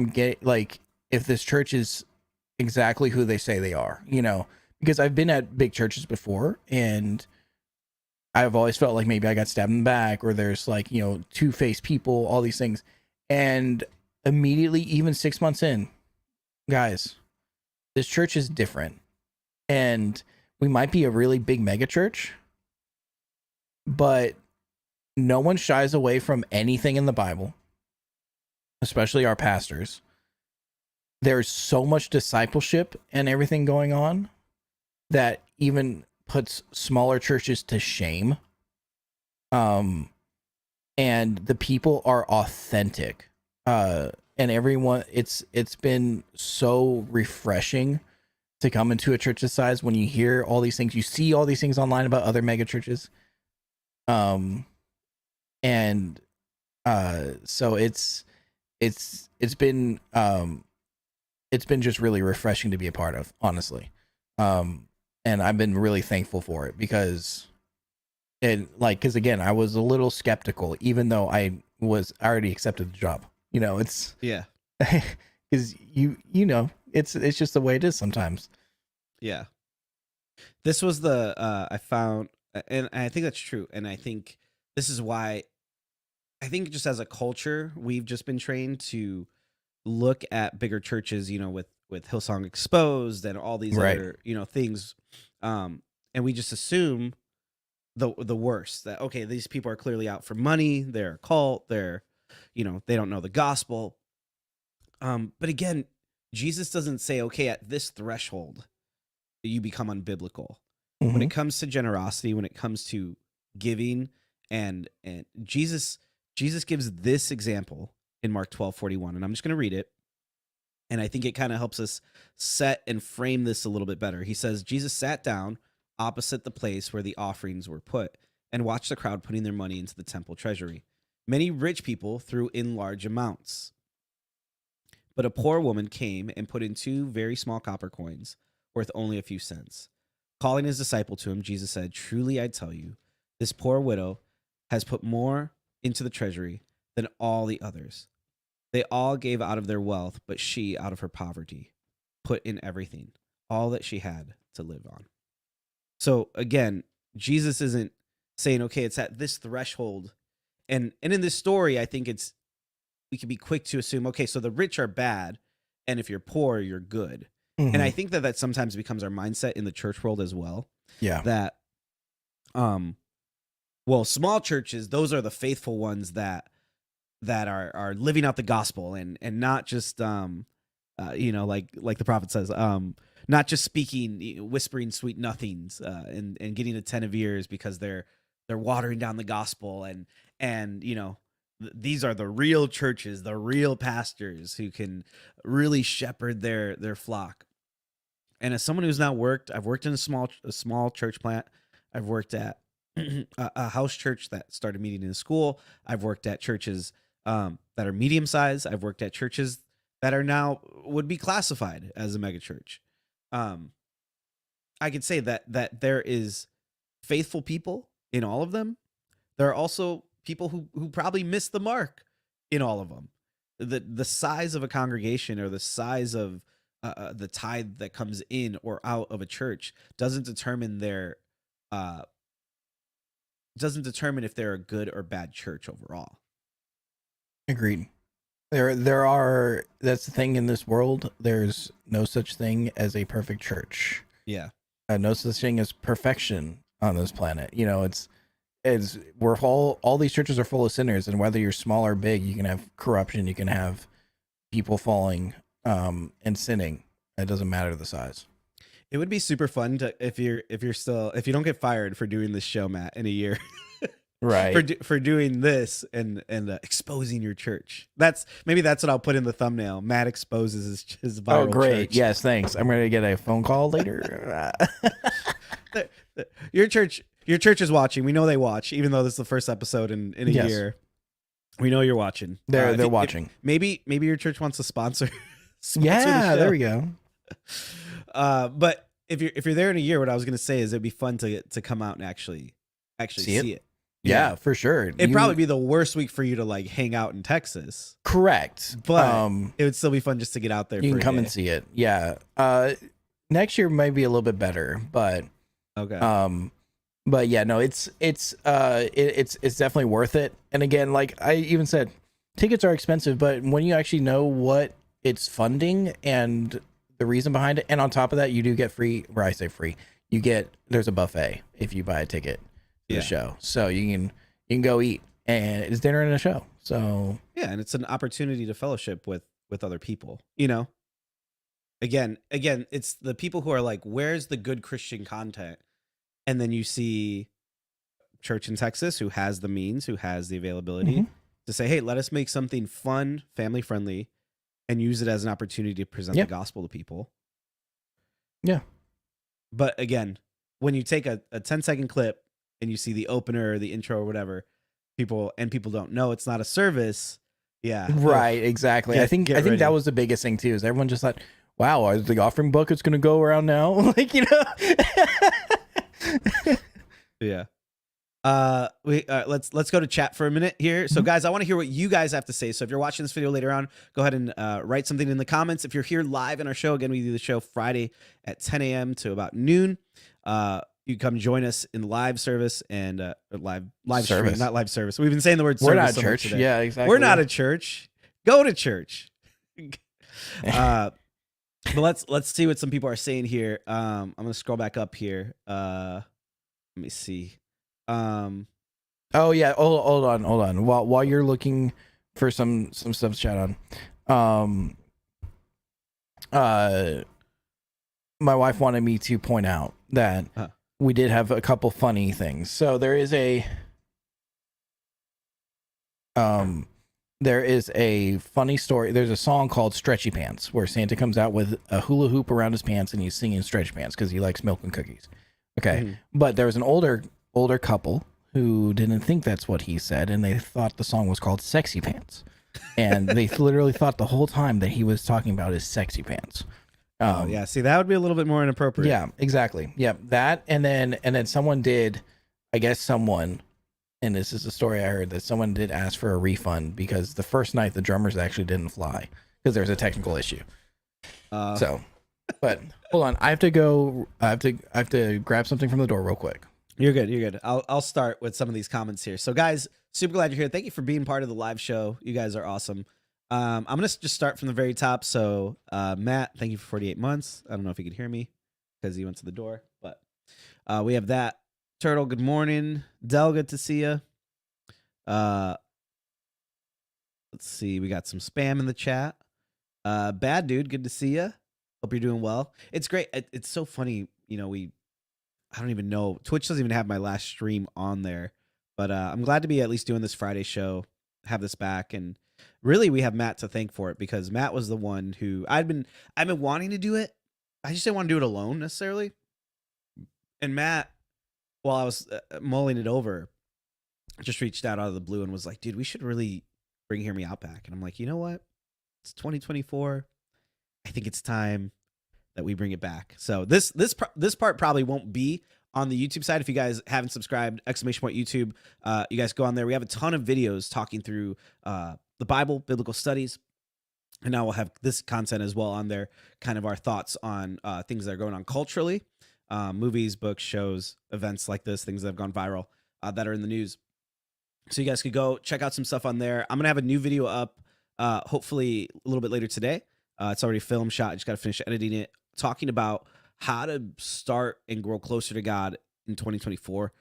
if this church is exactly who they say they are, because I've been at big churches before, and I've always felt like maybe I got stabbed in the back, or there's like, two-faced people, all these things. And immediately, even 6 months in, guys, this church is different. And we might be a really big mega church, but no one shies away from anything in the Bible, especially our pastors. There's so much discipleship and everything going on that even puts smaller churches to shame. And the people are authentic. And everyone, it's been so refreshing to come into a church this size when you hear all these things, you see all these things online about other mega churches. And so it's been just really refreshing to be a part of, honestly. And I've been really thankful for it, because because again, I was a little skeptical, even though I already accepted the job. It's Yeah. because it's just the way it is sometimes. Yeah. This was the I found, and I think that's true, and I think this is why I think just as a culture we've just been trained to look at bigger churches, with Hillsong Exposed and all these Right. other, things, and we just assume the worst, that, okay, these people are clearly out for money, they're a cult, they don't know the gospel. But again, Jesus doesn't say, okay, at this threshold, you become unbiblical. When it Mhm. comes to generosity, when it comes to giving, and Jesus gives this example in Mark 12:41, and I'm just going to read it, and I think it kind of helps us set and frame this a little bit better. He says, Jesus sat down opposite the place where the offerings were put and watched the crowd putting their money into the temple treasury. Many rich people threw in large amounts, but a poor woman came and put in 2 very small copper coins worth only a few cents. Calling his disciple to him, Jesus said, truly I tell you, this poor widow has put more into the treasury than all the others. They all gave out of their wealth, but she, out of her poverty, put in everything, all that she had to live on. So again, Jesus isn't saying, okay, it's at this threshold. And in this story, I think we can be quick to assume, okay, so the rich are bad, and if you're poor, you're good. And I Mhm. think that sometimes becomes our mindset in the church world as well. Yeah. That, well, small churches, those are the faithful ones that are living out the gospel and not just like the prophet says, not just speaking, whispering sweet nothings, and getting attentive ears because they're watering down the gospel and these are the real churches, the real pastors who can really shepherd their flock. And as someone who's not worked, I've worked in a small church plant. I've worked at a house church that started meeting in a school. I've worked at churches that are medium sized. I've worked at churches that are now would be classified as a mega church. Um, I could say that there is faithful people in all of them. There are also people who probably miss the mark in all of them. The size of a congregation or the size of the tithe that comes in or out of a church uh, doesn't determine if they're a good or bad church overall. Agreed. There are, that's the thing in this world. There's no such thing as a perfect church. Yeah. No such thing as perfection on this planet. You know, it's we're all these churches are full of sinners, and whether you're small or big, you can have corruption, you can have people falling and sinning. It doesn't matter the size. It would be super fun to if you don't get fired for doing this show, Matt, in a year. Right. For doing this and exposing your church. That's what I'll put in the thumbnail. Matt exposes his viral Oh, great. church. Yes, thanks. I'm gonna get a phone call later. Your church is watching. We know they watch, even though this is the first episode in a Yes. year. We know you're watching. They're watching. Maybe your church wants to sponsor. Yeah, there we go. But if you're there in a year, what I was gonna say is it'd be fun to come out and actually see it. Yeah, for sure. It'd probably be the worst week for you to like hang out in Texas, correct, but it would still be fun just to get out there. You for can come and see it. Yeah. Next year might be a little bit better, but okay. but yeah, no, it's definitely worth it. And again, like I even said, tickets are expensive, but when you actually know what it's funding and the reason behind it, and on top of that, you do get free. Where I say free, there's a buffet if you buy a ticket to the show, so you can go eat, and it's dinner and a show. So yeah, and it's an opportunity to fellowship with other people. You know, again, it's the people who are like, "Where's the good Christian content?" And then you see church in Texas who has the means, who has the availability to say, "Hey, let us make something fun, family friendly, and use it as an opportunity to present the gospel to people." Yeah. But again, when you take a 10-second clip and you see the opener or the intro or whatever, people don't know it's not a service. Yeah. Right. Exactly. I think ready. that was the biggest thing too, is everyone just thought, wow, is the offering bucket's going to go around now? Like, you know, yeah. Let's go to chat for a minute here. So guys, I want to hear what you guys have to say. So if you're watching this video later on, go ahead and write something in the comments. If you're here live in our show, again, we do the show Friday at 10 a.m. to about noon. You come join us in live service and live Service. stream, not live service. We've been saying the word we're service not so much church. today. Yeah, exactly. We're not a church. Go to church. But let's see what some people are saying here. I'm gonna scroll back up here. Let me see. Oh yeah, hold on. While you're looking for some stuff to chat on, my wife wanted me to point out that Huh. we did have a couple funny things. So there is a funny story. There's a song called Stretchy Pants where Santa comes out with a hula hoop around his pants and he's singing Stretchy Pants because he likes milk and cookies. Okay. Mhm. But there was an older couple who didn't think that's what he said, and they thought the song was called Sexy Pants. And they literally thought the whole time that he was talking about his sexy pants. Oh, yeah. See, that would be a little bit more inappropriate. Yeah, exactly. Yep. That and then someone did, I guess someone, and this is a story I heard, that someone did ask for a refund because the first night the drummers actually didn't fly because there was a technical issue. So, but hold on, I have to go. I have to grab something from the door real quick. You're good. You're good. I'll start with some of these comments here. So, guys, super glad you're here. Thank you for being part of the live show. You guys are awesome. I'm gonna just start from the very top. So, Matt, thank you for 48 months. I don't know if you could hear me because he went to the door, but we have that. Turtle, good morning. Del, good to see you. Let's see. We got some spam in the chat. Bad dude, good to see you. Hope you're doing well. It's great. It's so funny. You know, I don't even know. Twitch doesn't even have my last stream on there, but I'm glad to be at least doing this Friday show, have this back, and really we have Matt to thank for it because Matt was the one who I've been wanting to do it. I just didn't want to do it alone necessarily. And Matt, while I was mulling it over, just reached out of the blue and was like, "Dude, we should really bring Hear Me Out back." And I'm like, you know what? It's 2024. I think it's time that we bring it back. So this part probably won't be on the YouTube side. If you guys haven't subscribed, !YouTube, you guys go on there. We have a ton of videos talking through the Bible, biblical studies, and now we'll have this content as well on there. Kind of our thoughts on things that are going on culturally, movies, books, shows, events like this, things that have gone viral that are in the news. So you guys could go check out some stuff on there. I'm gonna have a new video up, hopefully a little bit later today. It's already filmed, shot. I just got to finish editing it, talking about how to start and grow closer to God in 2024.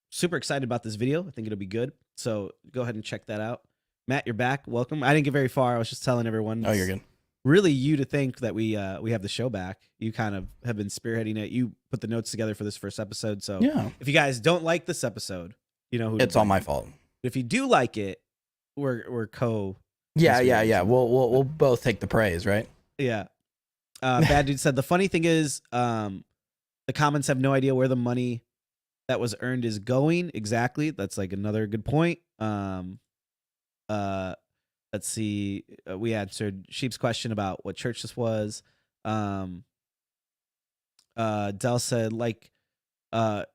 Super excited about this video. I think it'll be good. So go ahead and check that out. Matt, you're back. Welcome. I didn't get very far. I was just telling everyone. Oh, you're good. Really, you to think that we have the show back. You kind of have been spearheading it. You put the notes together for this first episode. So Yeah, if you guys don't like this episode, you know who to it's all blame. my fault. If you do like it, we're co. Yeah. We'll both take the praise, right? Yeah. Bad dude said the funny thing is the comments have no idea where the money that was earned is going exactly. That's like another good point. Let's see. We answered Sheep's question about what church this was. Del said, like,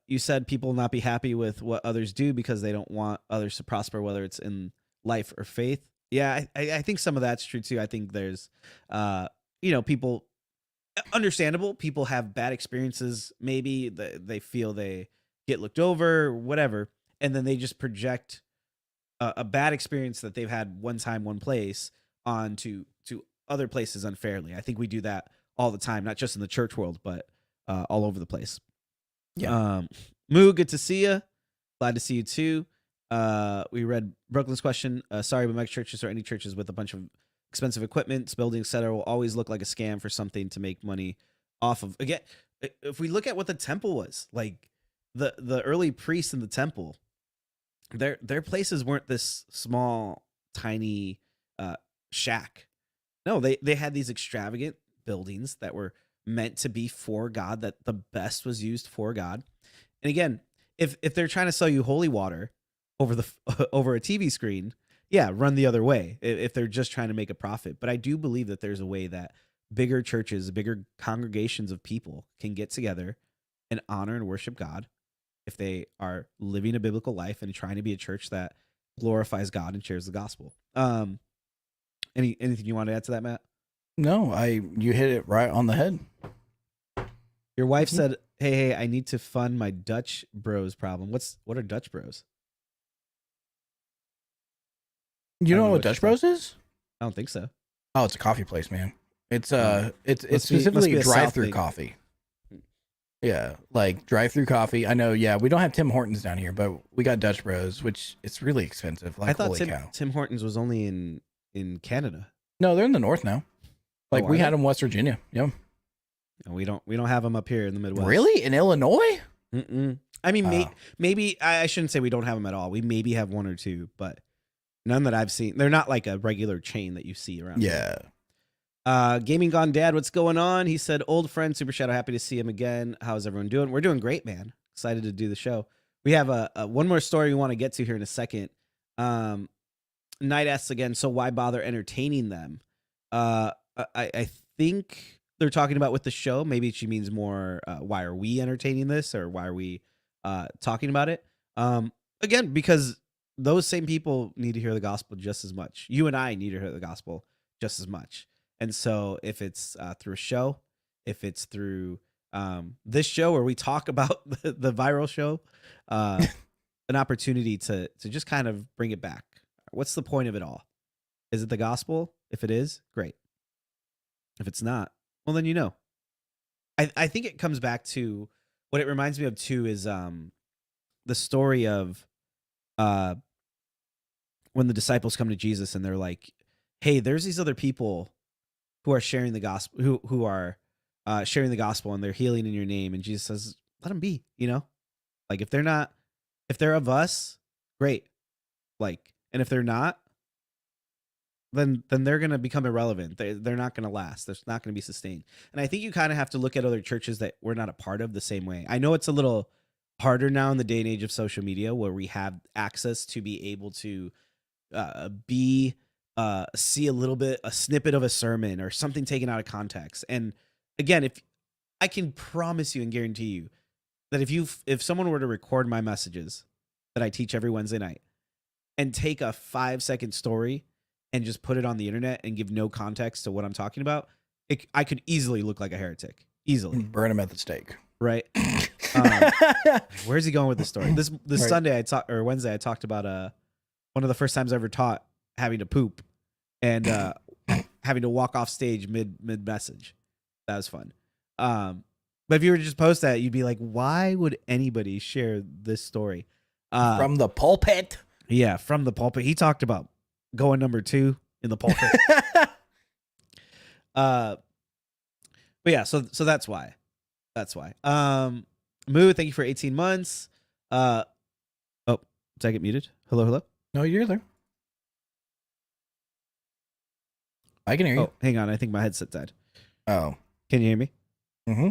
you said people will not be happy with what others do because they don't want others to prosper, whether it's in life or faith. Yeah, I think some of that's true too. I think there's, people, understandable. People have bad experiences. Maybe they feel they get looked over, whatever, and then they just project a bad experience that they've had one time, one place onto to other places unfairly. I think we do that all the time, not just in the church world, but all over the place. Yeah. Moo, good to see you. Glad to see you too. We read Brooklyn's question. Sorry, but mega churches or any churches with a bunch of expensive equipment, buildings, etc., will always look like a scam for something to make money off of. Again, if we look at what the temple was, like the early priests in the temple, their places weren't this small, tiny shack. No, they had these extravagant buildings that were meant to be for God, that the best was used for God. And again, if they're trying to sell you holy water over over a TV screen, yeah, run the other way if they're just trying to make a profit. But I do believe that there's a way that bigger churches, bigger congregations of people can get together and honor and worship God if they are living a biblical life and trying to be a church that glorifies God and shares the gospel. Anything you want to add to that, Matt? No, you hit it right on the head. Your wife said, "Hey, I need to fund my Dutch Bros problem." What are Dutch Bros? You don't know what Dutch Bros is? I don't think so. Oh, it's a coffee place, man. It's it's Must be specifically a South drive-through thing. coffee. Yeah, like drive-through coffee. I know. Yeah, we don't have Tim Hortons down here, but we got Dutch Bros, which it's really expensive. Like, I thought holy cow! Tim Hortons was only in Canada. No, they're in the north now. Like are we they? had in West Virginia. Yeah. And we don't have them up here in the Midwest. Really? In Illinois? Mm-mm. I mean, Oh. maybe I shouldn't say we don't have them at all. We maybe have one or two, but none that I've seen. They're not like a regular chain that you see around. Yeah. Gaming Gone Dad, what's going on? He said, old friend Super Shadow, happy to see him again. How's everyone doing? We're doing great, man. Excited to do the show. We have a one more story we want to get to here in a second. Knight asks again, so why bother entertaining them? I think they're talking about with the show. Maybe she means more, why are we entertaining this, or why are we talking about it? Again, because those same people need to hear the gospel just as much. You and I need to hear the gospel just as much. And so if it's through a show, if it's through this show where we talk about the viral show, an opportunity to just kind of bring it back. What's the point of it all? Is it the gospel? If it is, great. If it's not, well, then you know. I think it comes back to what it reminds me of too is the story of when the disciples come to Jesus and they're like, hey, there's these other people who are sharing the gospel, who are sharing the gospel, and they're healing in your name. And Jesus says, let them be, you know, like if they're of us, great. Like, and if they're not, then they're going to become irrelevant. They're not going to last. They're not going to be sustained. And I think you kind of have to look at other churches that we're not a part of the same way. I know it's a little harder now in the day and age of social media where we have access to be able to see a snippet of a sermon or something taken out of context. And again, if I can promise you and guarantee you that if someone were to record my messages that I teach every Wednesday night and take a 5-second story and just put it on the internet and give no context to what I'm talking about, I could easily look like a heretic. Easily. Burn him at the stake. Right. Where's he going with this story? This right. Sunday Wednesday I talked about one of the first times I ever taught having to poop and having to walk off stage mid message. That was fun. But if you were to just post that, you'd be like, why would anybody share this story? From the pulpit? Yeah, from the pulpit. He talked about going number 2 in the pulpit. But yeah, so that's why. That's why. Moo, thank you for 18 months. Oh, did I get muted? Hello? No, you're there. I can hear you. Oh, hang on. I think my headset died. Oh. Can you hear me? Mm-hmm.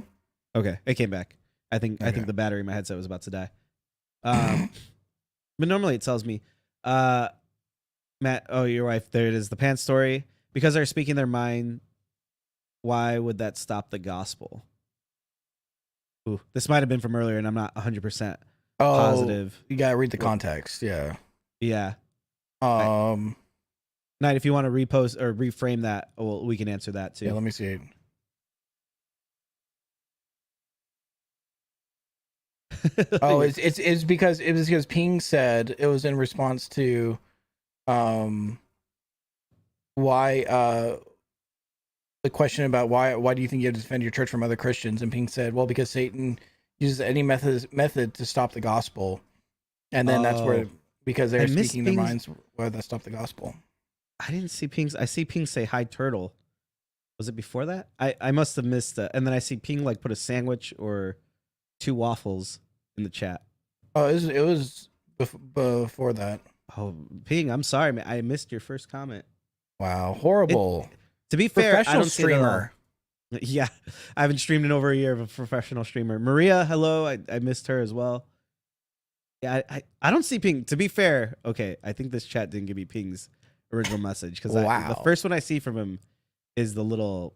Okay, it came back. I think the battery in my headset was about to die. But normally it tells me, Matt, oh, your wife, there it is, the pants story. Because they're speaking their mind, why would that stop the gospel? Ooh, this might have been from earlier, and I'm not 100% positive. You gotta read the context. Yeah. Yeah. Knight, if you want to repost or reframe that, well, we can answer that too. Yeah, let me see. Oh, it's because Ping said it was in response to why the question about why do you think you have to defend your church from other Christians, and Ping said, well, because Satan uses any method to stop the gospel, and then that's where, because they're speaking their minds, where that stopped the gospel. I didn't see Ping's. I see Ping say hi turtle. Was it before that? I must have missed that. And then I see Ping like put a sandwich or 2 waffles in the chat. Oh, it was before that. Oh, Ping, I'm sorry, man. I missed your first comment. Wow, horrible. To be fair, I don't streamer. Yeah, I haven't streamed in over a year of a professional streamer. Maria, hello. I missed her as well. Yeah, I don't see Ping. To be fair, okay, I think this chat didn't give me Ping's original message because the first one I see from him is the little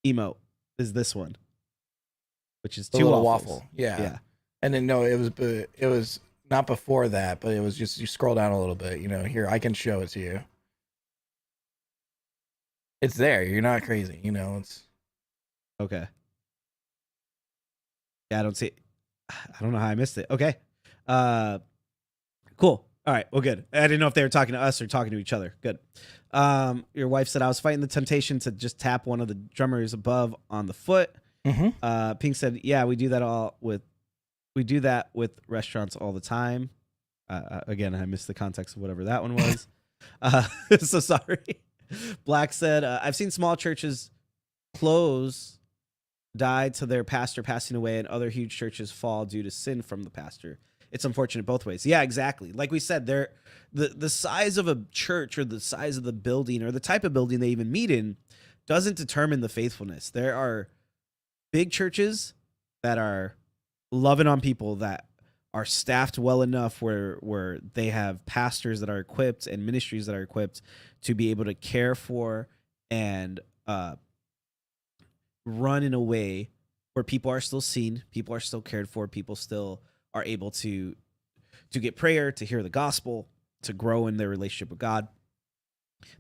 emote. Is this one, which is 2 waffles. Yeah. And then no, it was not before that, but it was just, you scroll down a little bit. You know, here I can show it to you. It's there. You're not crazy. You know, it's okay. Yeah, I don't see. I don't know how I missed it. Okay. Cool. All right. Well, good. I didn't know if they were talking to us or talking to each other. Good. Your wife said I was fighting the temptation to just tap one of the drummers above on the foot. Mm-hmm. Pink said, yeah, we do that with restaurants all the time. Again, I missed the context of whatever that one was. So sorry. Black said, I've seen small churches close, die to their pastor passing away, and other huge churches fall due to sin from the pastor. It's unfortunate both ways. Yeah, exactly. Like we said, the size of a church or the size of the building or the type of building they even meet in doesn't determine the faithfulness. There are big churches that are loving on people, that are staffed well enough where they have pastors that are equipped and ministries that are equipped to be able to care for and run in a way where people are still seen, people are still cared for, people still are able to get prayer, to hear the gospel, to grow in their relationship with God.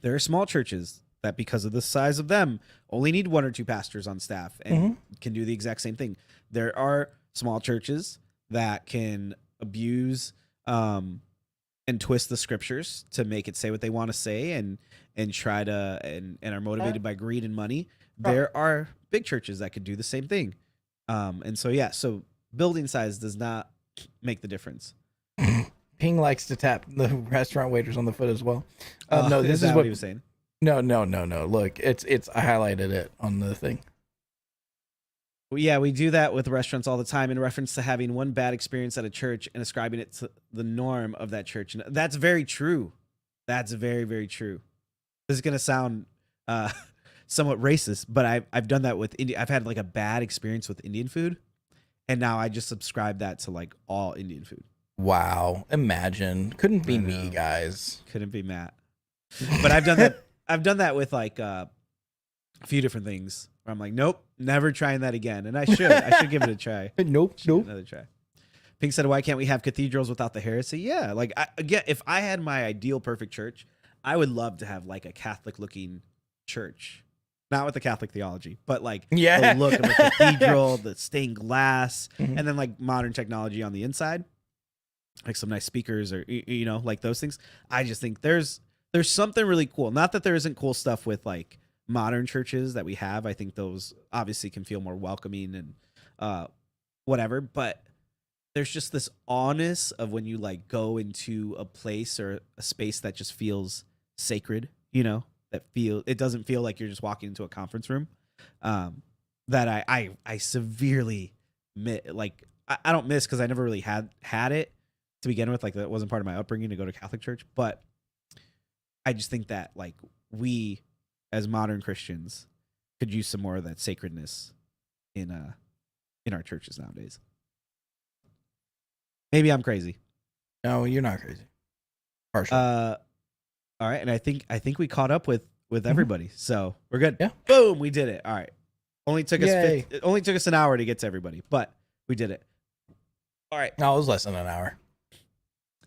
There are small churches that, because of the size of them, only need one or two pastors on staff and can do the exact same thing. There are small churches that can abuse and twist the scriptures to make it say what they want to say and try to and are motivated by greed and money. There are big churches that could do the same thing. And so building size does not make the difference. Ping likes to tap the restaurant waiters on the foot as well. No, this is is what he was saying. No. Look, it's I highlighted it on the thing. Well, yeah, we do that with restaurants all the time in reference to having one bad experience at a church and ascribing it to the norm of that church. And that's very true. That's very, very true. This is going to sound somewhat racist, but I've done that with I've had like a bad experience with Indian food, and now I just subscribe that to like all Indian food. Wow. Imagine. Couldn't be me, guys. Couldn't be Matt. But I've done that. I've done that with like a few different things where I'm like, nope, never trying that again. And I should give it a try. Nope. Another try. Pink said, why can't we have cathedrals without the heresy? Yeah. Like again, if I had my ideal perfect church, I would love to have like a Catholic looking church, not with the Catholic theology, but like the look of a cathedral, the stained glass, and then like modern technology on the inside, like some nice speakers or, like those things. I just think there's something really cool. Not that there isn't cool stuff with like modern churches that we have. I think those obviously can feel more welcoming and whatever, but there's just this awness of when you like go into a place or a space that just feels sacred, it doesn't feel like you're just walking into a conference room. That I severely like I don't miss, because I never really had it to begin with. Like that wasn't part of my upbringing to go to Catholic church, but I just think that like we as modern Christians could use some more of that sacredness in our churches nowadays. Maybe I'm crazy. No, you're not crazy. Partial. All right, and I think we caught up with everybody, so we're good. Yeah. Boom, we did it. All right. It only took us an hour to get to everybody, but we did it. All right. No, it was less than an hour.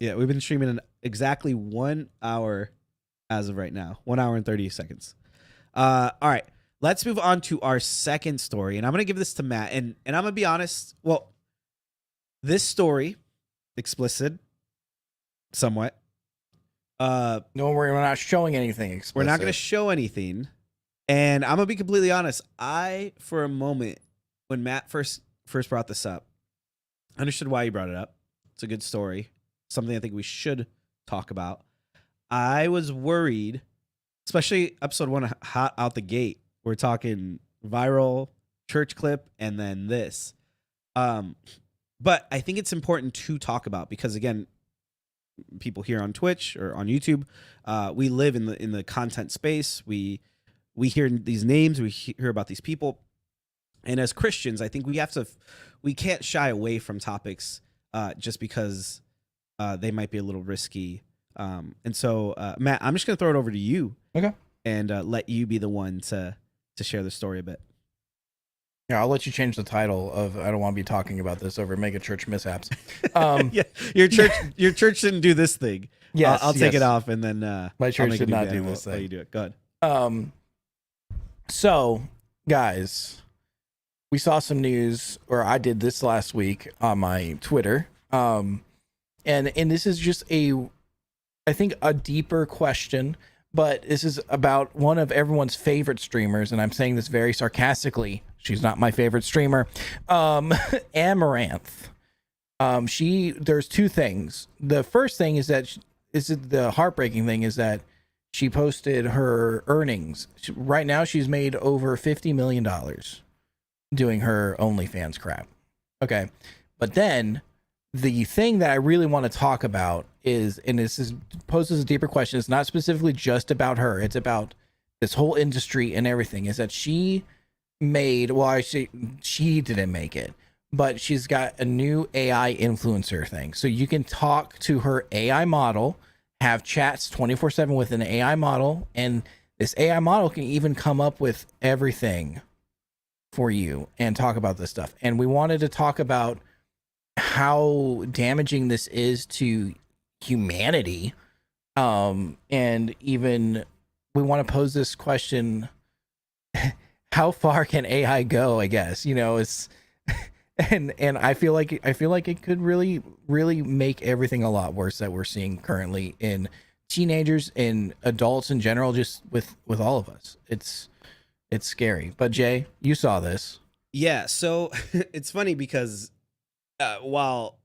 Yeah, we've been streaming in exactly 1 hour as of right now. 1 hour and 30 seconds. All right. Let's move on to our second story, and I'm gonna give this to Matt, and I'm gonna be honest. Well, this story, explicit, somewhat. No, we're not showing anything explicit. We're not going to show anything. And I'm going to be completely honest. For a moment, when Matt first brought this up, understood why he brought it up. It's a good story. Something I think we should talk about. I was worried, especially episode 1, hot out the gate. We're talking viral church clip and then this. But I think it's important to talk about because, again, people here on Twitch or on YouTube, we live in the content space. We hear these names, we hear about these people, and as Christians, I think we can't shy away from topics just because they might be a little risky. And so, Matt, I'm just gonna throw it over to you, okay, and let you be the one to share the story a bit. Yeah, I'll let you change the title of I don't want to be talking about this over mega church mishaps. Yeah, your church didn't do this thing. Yes, I'll take it off, and then my church did not do this thing. You do it. Go ahead. So, guys, we saw some news, or I did this last week on my Twitter. And this is just I think a deeper question, but this is about one of everyone's favorite streamers, and I'm saying this very sarcastically. She's not my favorite streamer. Amaranth. There's two things. The first thing is that the heartbreaking thing is that She posted her earnings. Right now, she's made over $50 million doing her OnlyFans crap. Okay. But then the thing that I really want to talk about is, and this is poses a deeper question. It's not specifically just about her. It's about this whole industry and everything. Is that she made? Well, she didn't make it, but she's got a new AI influencer thing. So you can talk to her AI model, have chats 24/7 with an AI model, and this AI model can even come up with everything for you and talk about this stuff. And we wanted to talk about how damaging this is to humanity. And even we want to pose this question: how far can AI go? I guess, it's and I feel like it could really make everything a lot worse that we're seeing currently in teenagers and adults in general, just with all of us. It's scary. But Jay, you saw this. Yeah, so it's funny because while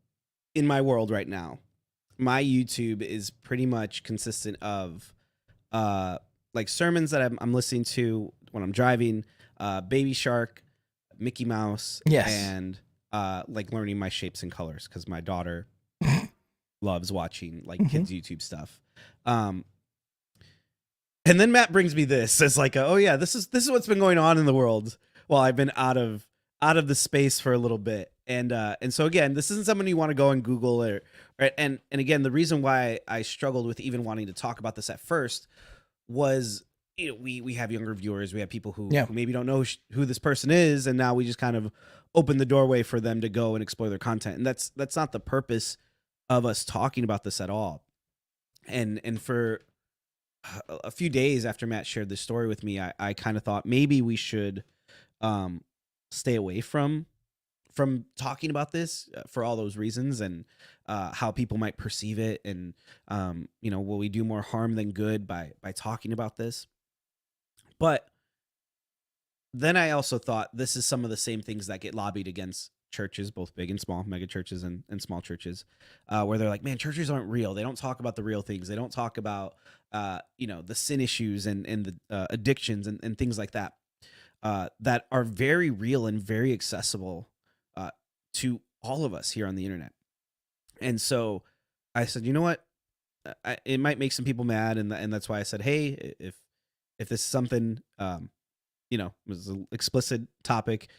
in my world right now, my YouTube is pretty much consistent of like sermons that I'm listening to when I'm driving, Baby Shark, Mickey Mouse, Yes. and like learning my shapes and colors because my daughter loves watching like kids YouTube stuff. And then Matt brings me this as like, oh yeah, this is what's been going on in the world while I've been out of the space for a little bit. And so again, this isn't something you want to go and Google or and again, the reason why I struggled with even wanting to talk about this at first was, we have younger viewers, we have people who maybe don't know who this person is, and now we just kind of open the doorway for them to go and explore their content, and that's not the purpose of us talking about this at all. And for a few days after Matt shared this story with me, I kind of thought maybe we should stay away from talking about this for all those reasons, and how people might perceive it, and will we do more harm than good by talking about this? But then I also thought this is some of the same things that get lobbied against churches, both big and small, mega churches and small churches, where they're like, man, churches aren't real. They don't talk about the real things. They don't talk about, the sin issues and the addictions and things like that, that are very real and very accessible to all of us here on the internet. And so I said, you know what? It might make some people mad. And that's why I said, hey, if this is something, it was an explicit topic,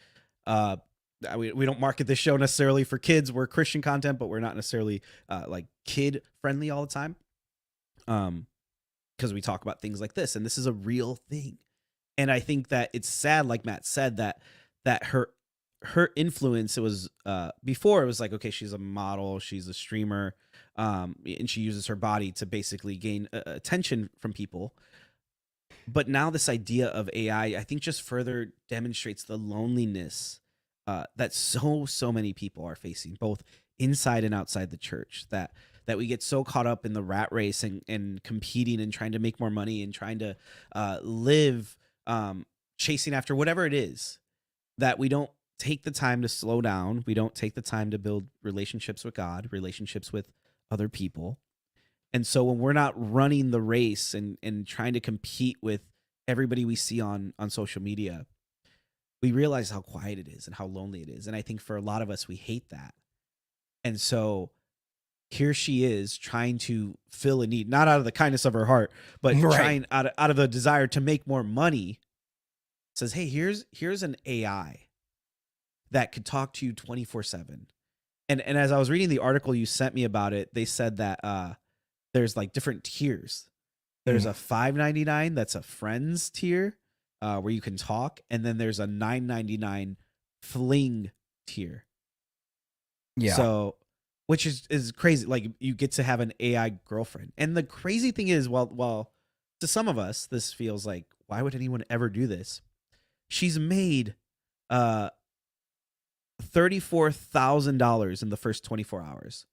we don't market this show necessarily for kids. We're Christian content, but we're not necessarily like kid friendly all the time. Because we talk about things like this, and this is a real thing. And I think that it's sad, like Matt said, that her influence, it was before it was like, okay, she's a model, she's a streamer, and she uses her body to basically gain attention from people. But now this idea of AI, I think, just further demonstrates the loneliness that so many people are facing, both inside and outside the church, that we get so caught up in the rat race and competing and trying to make more money and trying to live chasing after whatever it is, that we don't take the time to slow down. We don't take the time to build relationships with God, relationships with other people. And so when we're not running the race and trying to compete with everybody we see on social media, we realize how quiet it is and how lonely it is. And I think for a lot of us, we hate that. And so here she is trying to fill a need, not out of the kindness of her heart, but trying out of the desire to make more money. Says, hey, here's an AI that could talk to you 24/7. And as I was reading the article you sent me about it, they said that there's like different tiers. There's a $5.99 that's a friends tier, where you can talk, and then there's a $9.99 fling tier. Yeah. So, which is crazy. Like, you get to have an AI girlfriend. And the crazy thing is, well, to some of us, this feels like, why would anyone ever do this? She's made $34,000 in the first 24 hours,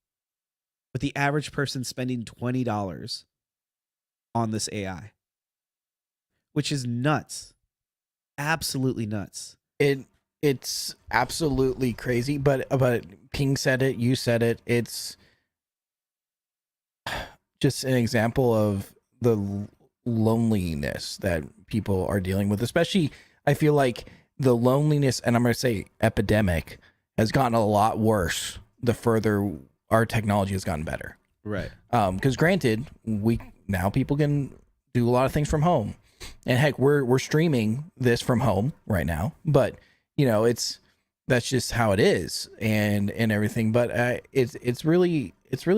with the average person spending $20 on this AI, which is nuts. Absolutely nuts. It's absolutely crazy, but Ping said it, you said it. It's just an example of the loneliness that people are dealing with, especially I feel like the loneliness, and I'm going to say epidemic, has gotten a lot worse the further our technology has gotten better. Right. Because granted, now people can do a lot of things from home, and heck, we're streaming this from home right now. But that's just how it is, and everything. But it's really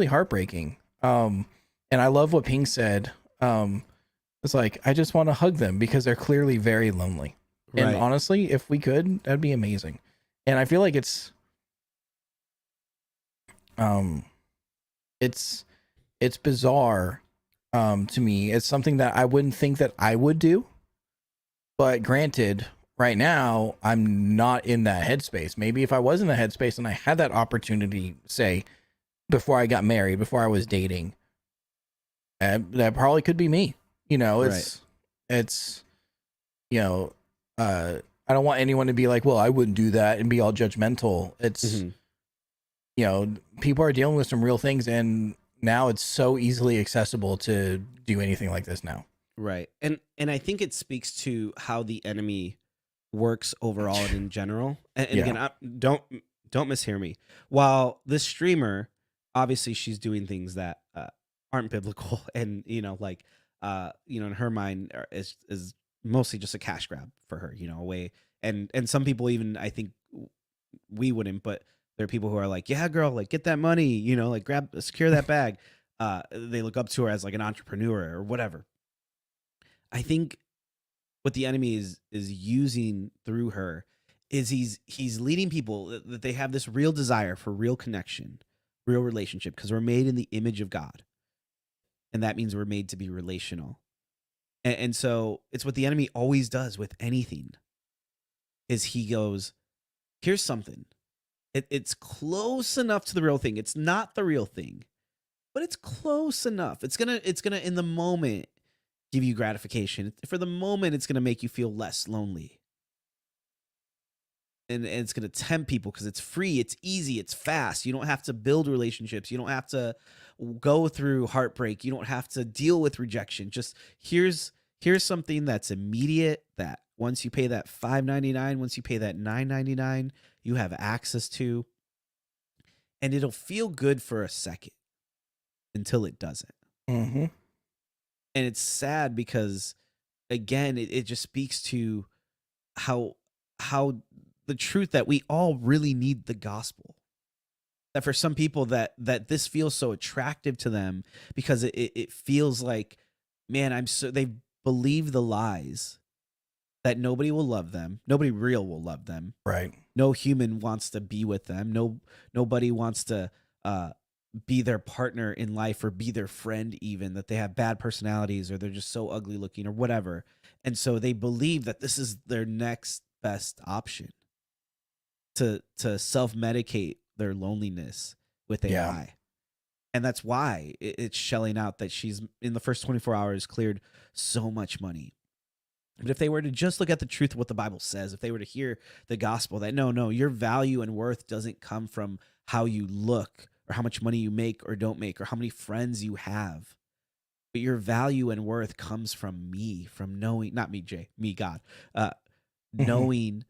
heartbreaking. And I love what Ping said. It's like I just want to hug them because they're clearly very lonely. Right. And honestly, if we could, that'd be amazing. And I feel like it's bizarre to me. It's something that I wouldn't think that I would do. But granted, right now I'm not in that headspace. Maybe if I was in the headspace and I had that opportunity, say before I got married, before I was dating, that probably could be me. It's I don't want anyone to be like, well, I wouldn't do that and be all judgmental. It's people are dealing with some real things, and now it's so easily accessible to do anything like this now. Right. And I think it speaks to how the enemy works overall and in general. And Yeah. again, don't mishear me. While this streamer, obviously she's doing things that aren't biblical and in her mind is mostly just a cash grab for her, a way. And some people, even I think we wouldn't, but there are people who are like, yeah, girl, like get that money, like secure that bag. They look up to her as like an entrepreneur or whatever. I think what the enemy is using through her is he's leading people that they have this real desire for real connection, real relationship, because we're made in the image of God. And that means we're made to be relational. And so it's what the enemy always does with anything is he goes, here's something. It's close enough to the real thing. It's not the real thing, but it's close enough. It's gonna in the moment give you gratification. For the moment, it's gonna make you feel less lonely. And it's gonna tempt people because it's free, it's easy, it's fast. You don't have to build relationships. You don't have to go through heartbreak. You don't have to deal with rejection. Just here's something that's immediate, that once you pay that $5.99, once you pay that $9.99, you have access to. And it'll feel good for a second until it doesn't. Mm-hmm. And it's sad because, again, it just speaks to how the truth that we all really need the gospel. That for some people that this feels so attractive to them because it feels like, man, they believe the lies that nobody will love them, nobody real will love them, Right? no human wants to be with them, nobody wants to be their partner in life or be their friend, even that they have bad personalities or they're just so ugly looking or whatever. And so they believe that this is their next best option to self-medicate their loneliness with AI. Yeah. And that's why it's shelling out that she's in the first 24 hours cleared so much money. But if they were to just look at the truth of what the Bible says, if they were to hear the gospel that no, your value and worth doesn't come from how you look or how much money you make or don't make or how many friends you have, but your value and worth comes from me, from knowing, not me, Jay, me, God, knowing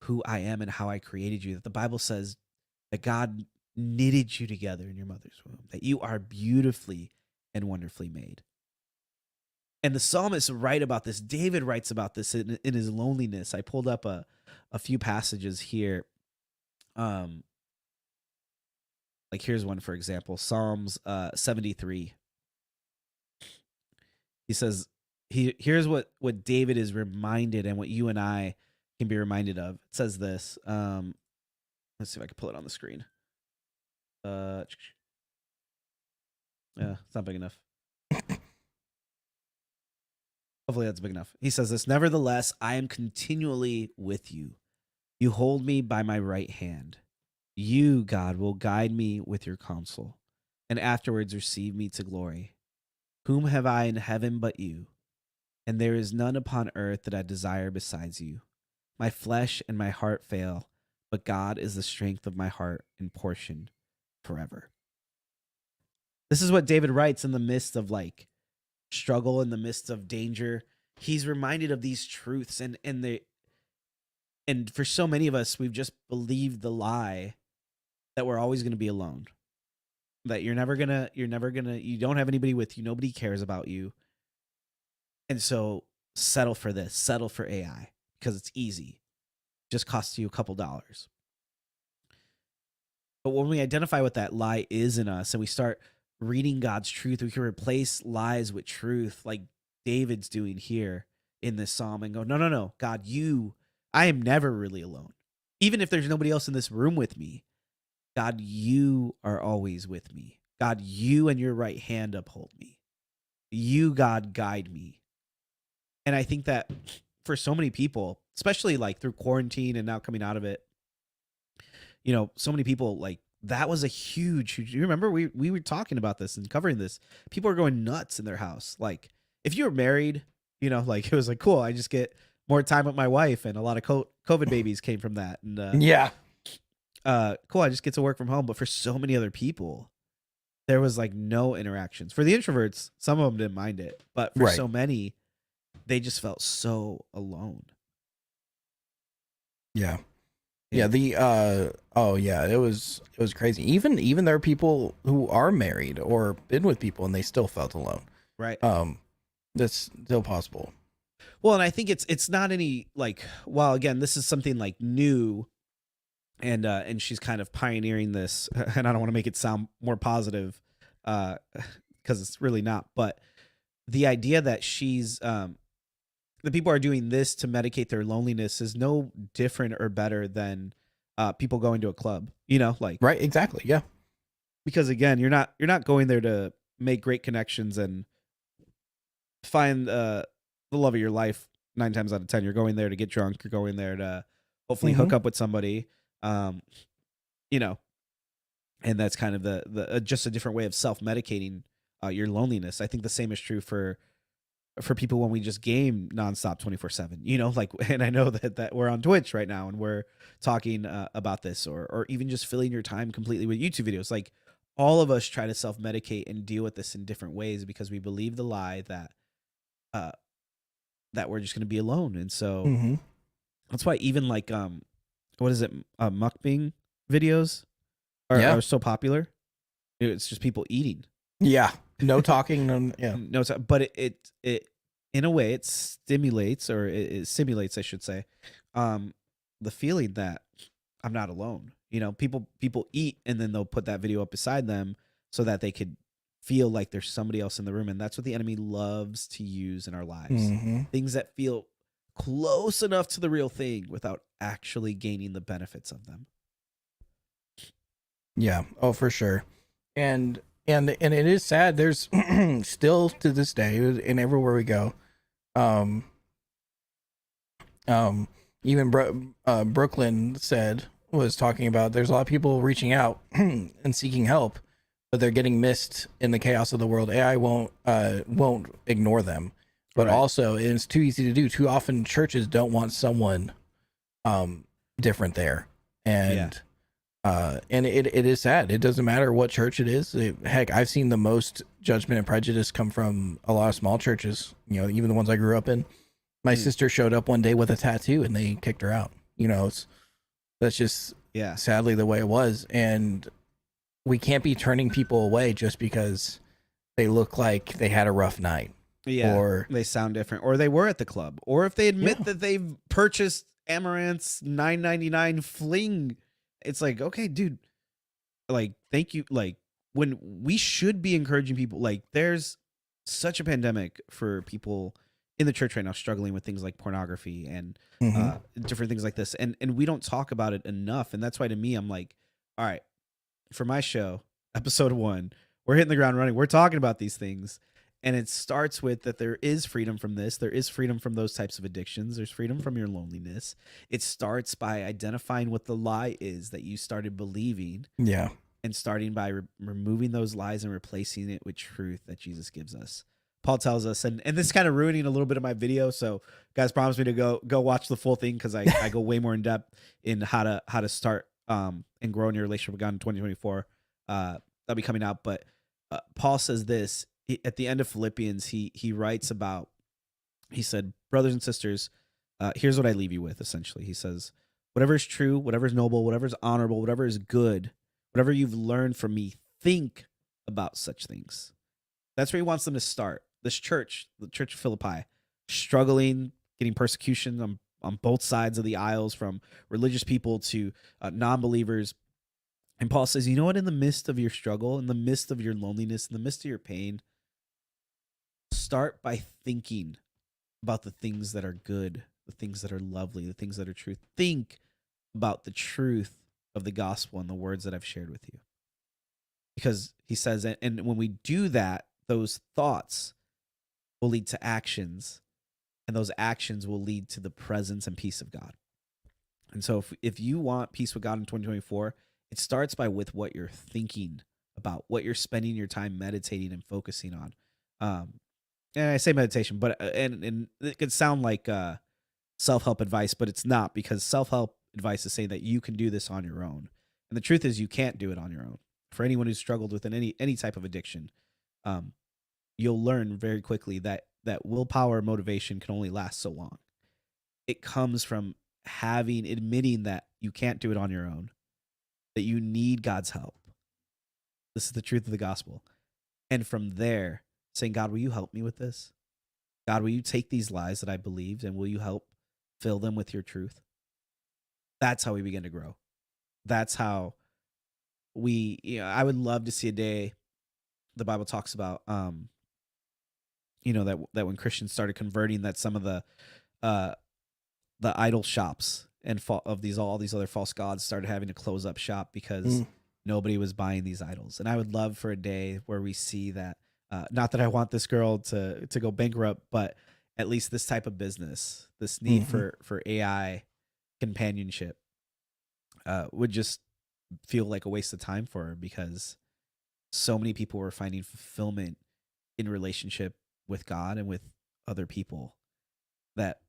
who I am and how I created you. That the Bible says that God knitted you together in your mother's womb, that you are beautifully and wonderfully made. And the psalmist write about this. David writes about this in his loneliness. I pulled up a few passages here. Like here's one, for example, Psalms 73. He says, here's what David is reminded and what you and I can be reminded of. It says this. Let's see if I can pull it on the screen. Yeah, it's not big enough. Hopefully that's big enough. He says this, nevertheless, I am continually with you. You hold me by my right hand. You, God, will guide me with your counsel, and afterwards receive me to glory. Whom have I in heaven but you? And there is none upon earth that I desire besides you. My flesh and my heart fail, but God is the strength of my heart and portion forever. This is what David writes in the midst of like struggle, in the midst of danger, he's reminded of these truths. And for so many of us, we've just believed the lie that we're always going to be alone, that you don't have anybody with you, nobody cares about you. And so settle for this, settle for AI because it's easy. Just costs you a couple dollars. But when we identify what that lie is in us and we start reading God's truth, we can replace lies with truth, like David's doing here in this psalm, and go, no, no, no, God, I am never really alone. Even if there's nobody else in this room with me, God, you are always with me. God, you and your right hand uphold me. You, God, guide me. And I think that for so many people, especially like through quarantine and now coming out of it, so many people, like, that was a huge, you remember we were talking about this and covering this. People are going nuts in their house. Like, if you were married, like, it was like, cool, I just get more time with my wife, and a lot of COVID babies came from that. And Yeah. cool, I just get to work from home. But for so many other people, there was like no interactions. For the introverts, some of them didn't mind it, but for Right. so many, they just felt so alone. Yeah. Yeah, it was crazy. Even there are people who are married or been with people and they still felt alone. Right. That's still possible. Well, and I think it's not any, like, well, again, this is something like new, and she's kind of pioneering this, and I don't want to make it sound more positive, because it's really not. But the idea that the people are doing this to medicate their loneliness is no different or better than people going to a club, like, Right, exactly. Yeah. because again, you're not going there to make great connections and find the love of your life 9 times out of 10. You're going there to get drunk. You're going there to hopefully hook up with somebody, you know, and that's kind of the just a different way of self-medicating your loneliness. I think the same is true for people when we just game nonstop 24/7, like, and I know that we're on Twitch right now and we're talking about this, or even just filling your time completely with YouTube videos. Like, all of us try to self-medicate and deal with this in different ways because we believe the lie that that we're just going to be alone. And so Mm-hmm. that's why even like what is it, mukbang videos are so popular. It's just people eating. Yeah. No talking. Yeah. No, but it in a way it stimulates, or it simulates, I should say, the feeling that I'm not alone. People eat and then they'll put that video up beside them so that they could feel like there's somebody else in the room. And that's what the enemy loves to use in our lives. Mm-hmm. Things that feel close enough to the real thing without actually gaining the benefits of them. Yeah. Oh, for sure. And it is sad. There's still to this day, and everywhere we go, even Brooklyn was talking about there's a lot of people reaching out and seeking help, but they're getting missed in the chaos of the world. AI won't ignore them, but Right. also it's too easy to do. Too often churches don't want someone different there, and it is sad. It doesn't matter what church it is. Heck, I've seen the most judgment and prejudice come from a lot of small churches, even the ones I grew up in. My sister showed up one day with a tattoo and they kicked her out. That's just sadly the way it was. And we can't be turning people away just because they look like they had a rough night. Yeah, or they sound different, or they were at the club, or if they admit that they've purchased Amaranth's $9.99 fling. It's like, okay, dude, like, thank you. Like, when we should be encouraging people, like, there's such a pandemic for people in the church right now struggling with things like pornography and different things like this. And we don't talk about it enough. And that's why, to me, I'm like, all right, for my show, episode 1, we're hitting the ground running. We're talking about these things. And it starts with that there is freedom from this. There is freedom from those types of addictions. There's freedom from your loneliness. It starts by identifying what the lie is that you started believing. Yeah. And starting by removing those lies and replacing it with truth that Jesus gives us. Paul tells us, and this is kind of ruining a little bit of my video. So guys, promise me to go watch the full thing, because I go way more in depth in how to start and grow in your relationship with God in 2024. That'll be coming out. But Paul says this at the end of Philippians, he writes about, he said, brothers and sisters, here's what I leave you with. Essentially, he says, whatever is true, whatever is noble, whatever is honorable, whatever is good, whatever you've learned from me, think about such things. That's where he wants them to start. This church, the church of Philippi, struggling, getting persecution on both sides of the aisles, from religious people to non-believers. And Paul says, you know what? In the midst of your struggle, in the midst of your loneliness, in the midst of your pain, start by thinking about the things that are good, the things that are lovely, the things that are true. Think about the truth of the gospel and the words that I've shared with you. Because he says, and when we do that, those thoughts will lead to actions, and those actions will lead to the presence and peace of God. And so if you want peace with God in 2024, it starts by with what you're thinking about, what you're spending your time meditating and focusing on. And I say meditation, but and it could sound like self-help advice, but it's not, because self-help advice is saying that you can do this on your own. And the truth is you can't do it on your own. For anyone who's struggled with any type of addiction, you'll learn very quickly that willpower motivation can only last so long. It comes from admitting that you can't do it on your own, that you need God's help. This is the truth of the gospel. And from there, saying, God, will you help me with this? God, will you take these lies that I believed and will you help fill them with your truth? That's how we begin to grow. That's how I would love to see a day the Bible talks about, that when Christians started converting, that some of the idol shops and of all these other false gods started having to close up shop because nobody was buying these idols. And I would love for a day where we see that, not that I want this girl to go bankrupt, but at least this type of business, this need for AI companionship, would just feel like a waste of time for her, because so many people were finding fulfillment in relationship with God and with other people that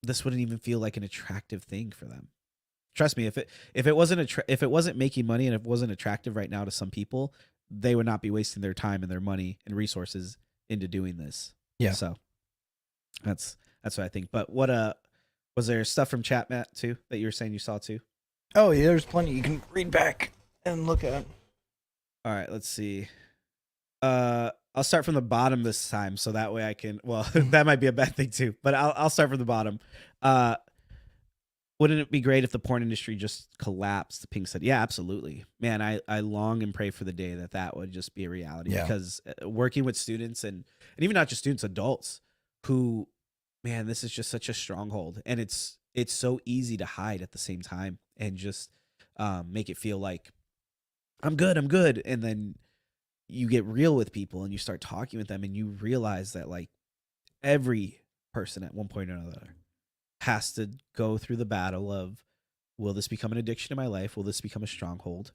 this wouldn't even feel like an attractive thing for them. Trust me, if it wasn't making money and if it wasn't attractive right now to some people, they would not be wasting their time and their money and resources into doing this. Yeah. So that's what I think. But what was there stuff from chat, Matt, too, that you were saying you saw too? Oh, yeah, there's plenty you can read back and look at. All right, let's see. I'll start from the bottom this time, so that way I can. Well, that might be a bad thing too, but I'll start from the bottom. Wouldn't it be great if the porn industry just collapsed? Pink said, yeah, absolutely. Man, I long and pray for the day that would just be a reality. Yeah. Because working with students and even not just students, adults who, man, this is just such a stronghold, and it's so easy to hide at the same time and just make it feel like I'm good. And then you get real with people and you start talking with them and you realize that like every person at one point or another has to go through the battle of, will this become an addiction in my life? Will this become a stronghold?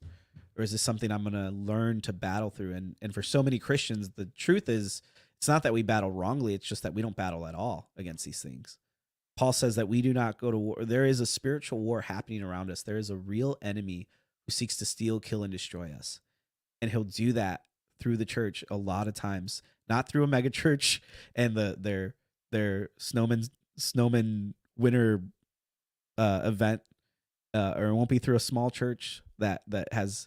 Or is this something I'm going to learn to battle through? And for so many Christians, the truth is, it's not that we battle wrongly. It's just that we don't battle at all against these things. Paul says that we do not go to war. There is a spiritual war happening around us. There is a real enemy who seeks to steal, kill, and destroy us. And he'll do that through the church a lot of times, not through a mega church and their snowman winter event, or it won't be through a small church that has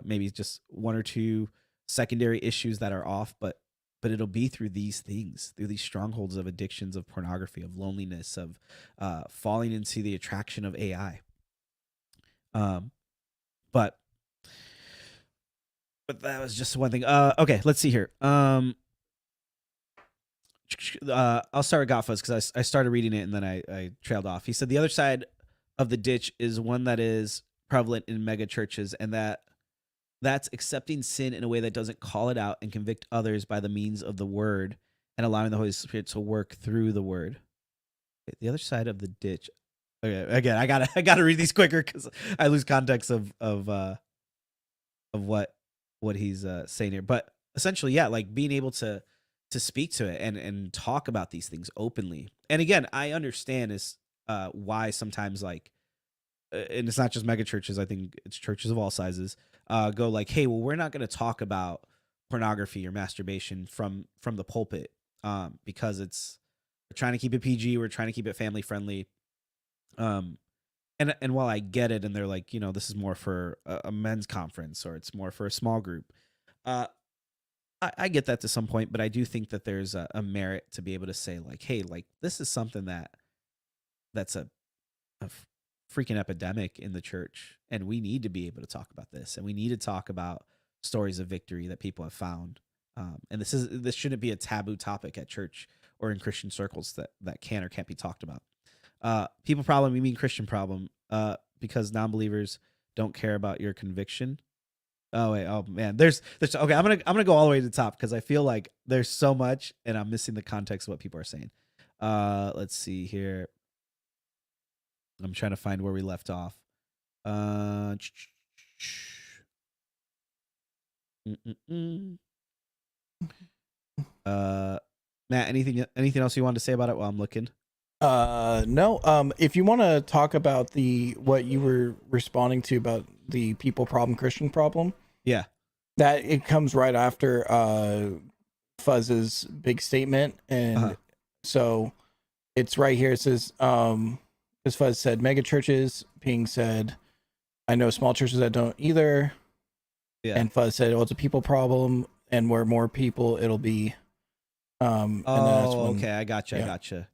maybe just one or two secondary issues that are off, but it'll be through these things, through these strongholds of addictions, of pornography, of loneliness, of falling into the attraction of AI. But that was just one thing. Okay, let's see here. I'll start with Goffas because I started reading it and then I trailed off. He said the other side of the ditch is one that is prevalent in mega churches, and that's accepting sin in a way that doesn't call it out and convict others by the means of the word and allowing the Holy Spirit to work through the word. The other side of the ditch. Okay, again, I gotta read these quicker because I lose context of what he's saying here. But essentially, yeah, like being able to speak to it and talk about these things openly. And again, I understand is why sometimes like, and it's not just mega churches. I think it's churches of all sizes go like, hey, well, we're not going to talk about pornography or masturbation from the pulpit, because we're trying to keep it PG, we're trying to keep it family friendly. Um, and while I get it, and they're like, this is more for a men's conference or it's more for a small group. Uh, I get that to some point, but I do think that there's a merit to be able to say like, hey, like this is something that's a freaking epidemic in the church, and we need to be able to talk about this, and we need to talk about stories of victory that people have found. And this shouldn't be a taboo topic at church or in Christian circles that can or can't be talked about. People problem, you mean Christian problem? Because non-believers don't care about your conviction. Oh wait, oh man, there's okay. I'm gonna go all the way to the top because I feel like there's so much, and I'm missing the context of what people are saying. Let's see here. I'm trying to find where we left off. Uh, Matt, anything else you wanted to say about it while I'm looking? No. If you want to talk about what you were responding to about the people problem, Christian problem, Yeah. that it comes right after Fuzz's big statement, and so it's right here. It says, as Fuzz said, mega churches. Ping said, I know small churches that don't either. Yeah. And Fuzz said, well, it's a people problem, and where more people, it'll be. And then that's when, okay, I gotcha. yeah. I gotcha.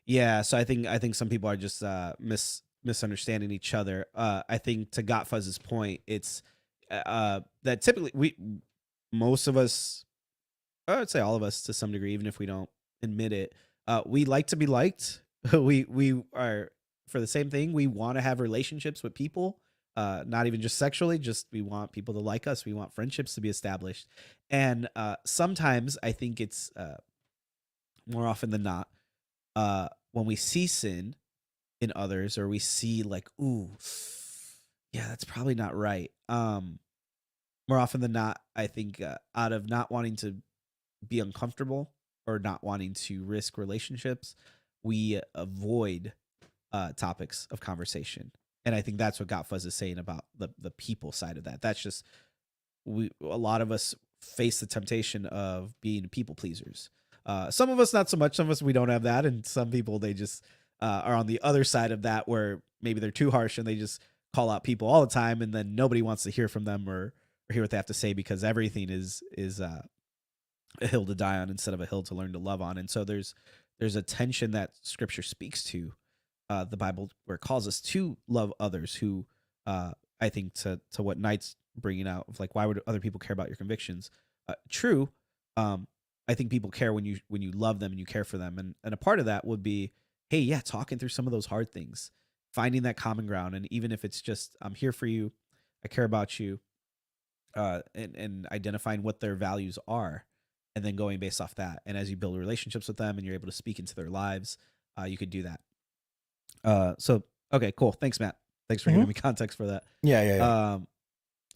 Yeah, so I think some people are just misunderstanding each other. I think to Got Fuzz's point, it's that typically most of us, I would say all of us to some degree, even if we don't admit it, we like to be liked. we are for the same thing. We want to have relationships with people, not even just sexually. Just we want people to like us. We want friendships to be established, and sometimes I think it's more often than not, when we see sin in others, or we see like, ooh, yeah, that's probably not right. More often than not, I think out of not wanting to be uncomfortable or not wanting to risk relationships, we avoid topics of conversation. And I think that's what Got Fuzz is saying about the people side of that. That's just a lot of us face the temptation of being people pleasers. Some of us not so much. Some of us we don't have that, and some people they just are on the other side of that, where maybe they're too harsh and they just call out people all the time, and then nobody wants to hear from them or hear what they have to say because everything is a hill to die on instead of a hill to learn to love on. And so there's a tension that Scripture speaks to, the Bible, where it calls us to love others. Who I think to what Knight's bringing out of like, why would other people care about your convictions? True. I think people care when you love them and you care for them, and a part of that would be, hey, yeah, talking through some of those hard things, finding that common ground, and even if it's just I'm here for you, I care about you, and identifying what their values are, and then going based off that. And as you build relationships with them and you're able to speak into their lives, you could do that. So okay, cool. Thanks, Matt. Thanks for giving me context for that. Yeah.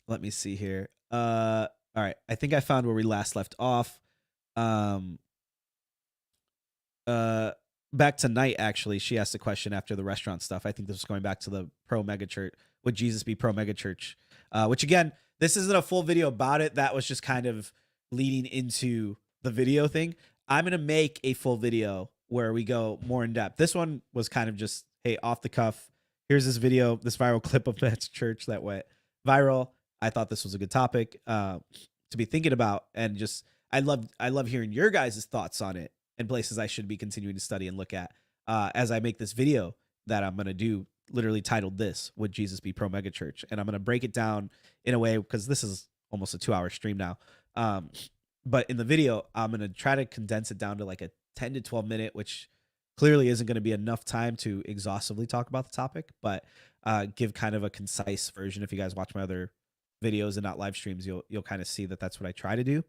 Let me see here. All right, I think I found where we last left off. Back to Night, actually, she asked a question after the restaurant stuff. I think this was going back to the pro mega church. Would Jesus be pro mega church? Which again, this isn't a full video about it. That was just kind of leading into the video thing. I'm gonna make a full video where we go more in depth. This one was kind of just, hey, off the cuff. Here's this video, this viral clip of Matt's church that went viral. I thought this was a good topic to be thinking about, and just I love hearing your guys' thoughts on it and places I should be continuing to study and look at as I make this video that I'm gonna do, literally titled this: Would Jesus be pro mega church? And I'm gonna break it down in a way, because this is almost a 2-hour stream now. But in the video, I'm gonna try to condense it down to like a 10 to 12 minute, which clearly isn't going to be enough time to exhaustively talk about the topic, but give kind of a concise version. If you guys watch my other videos and not live streams, you'll kind of see that that's what I try to do,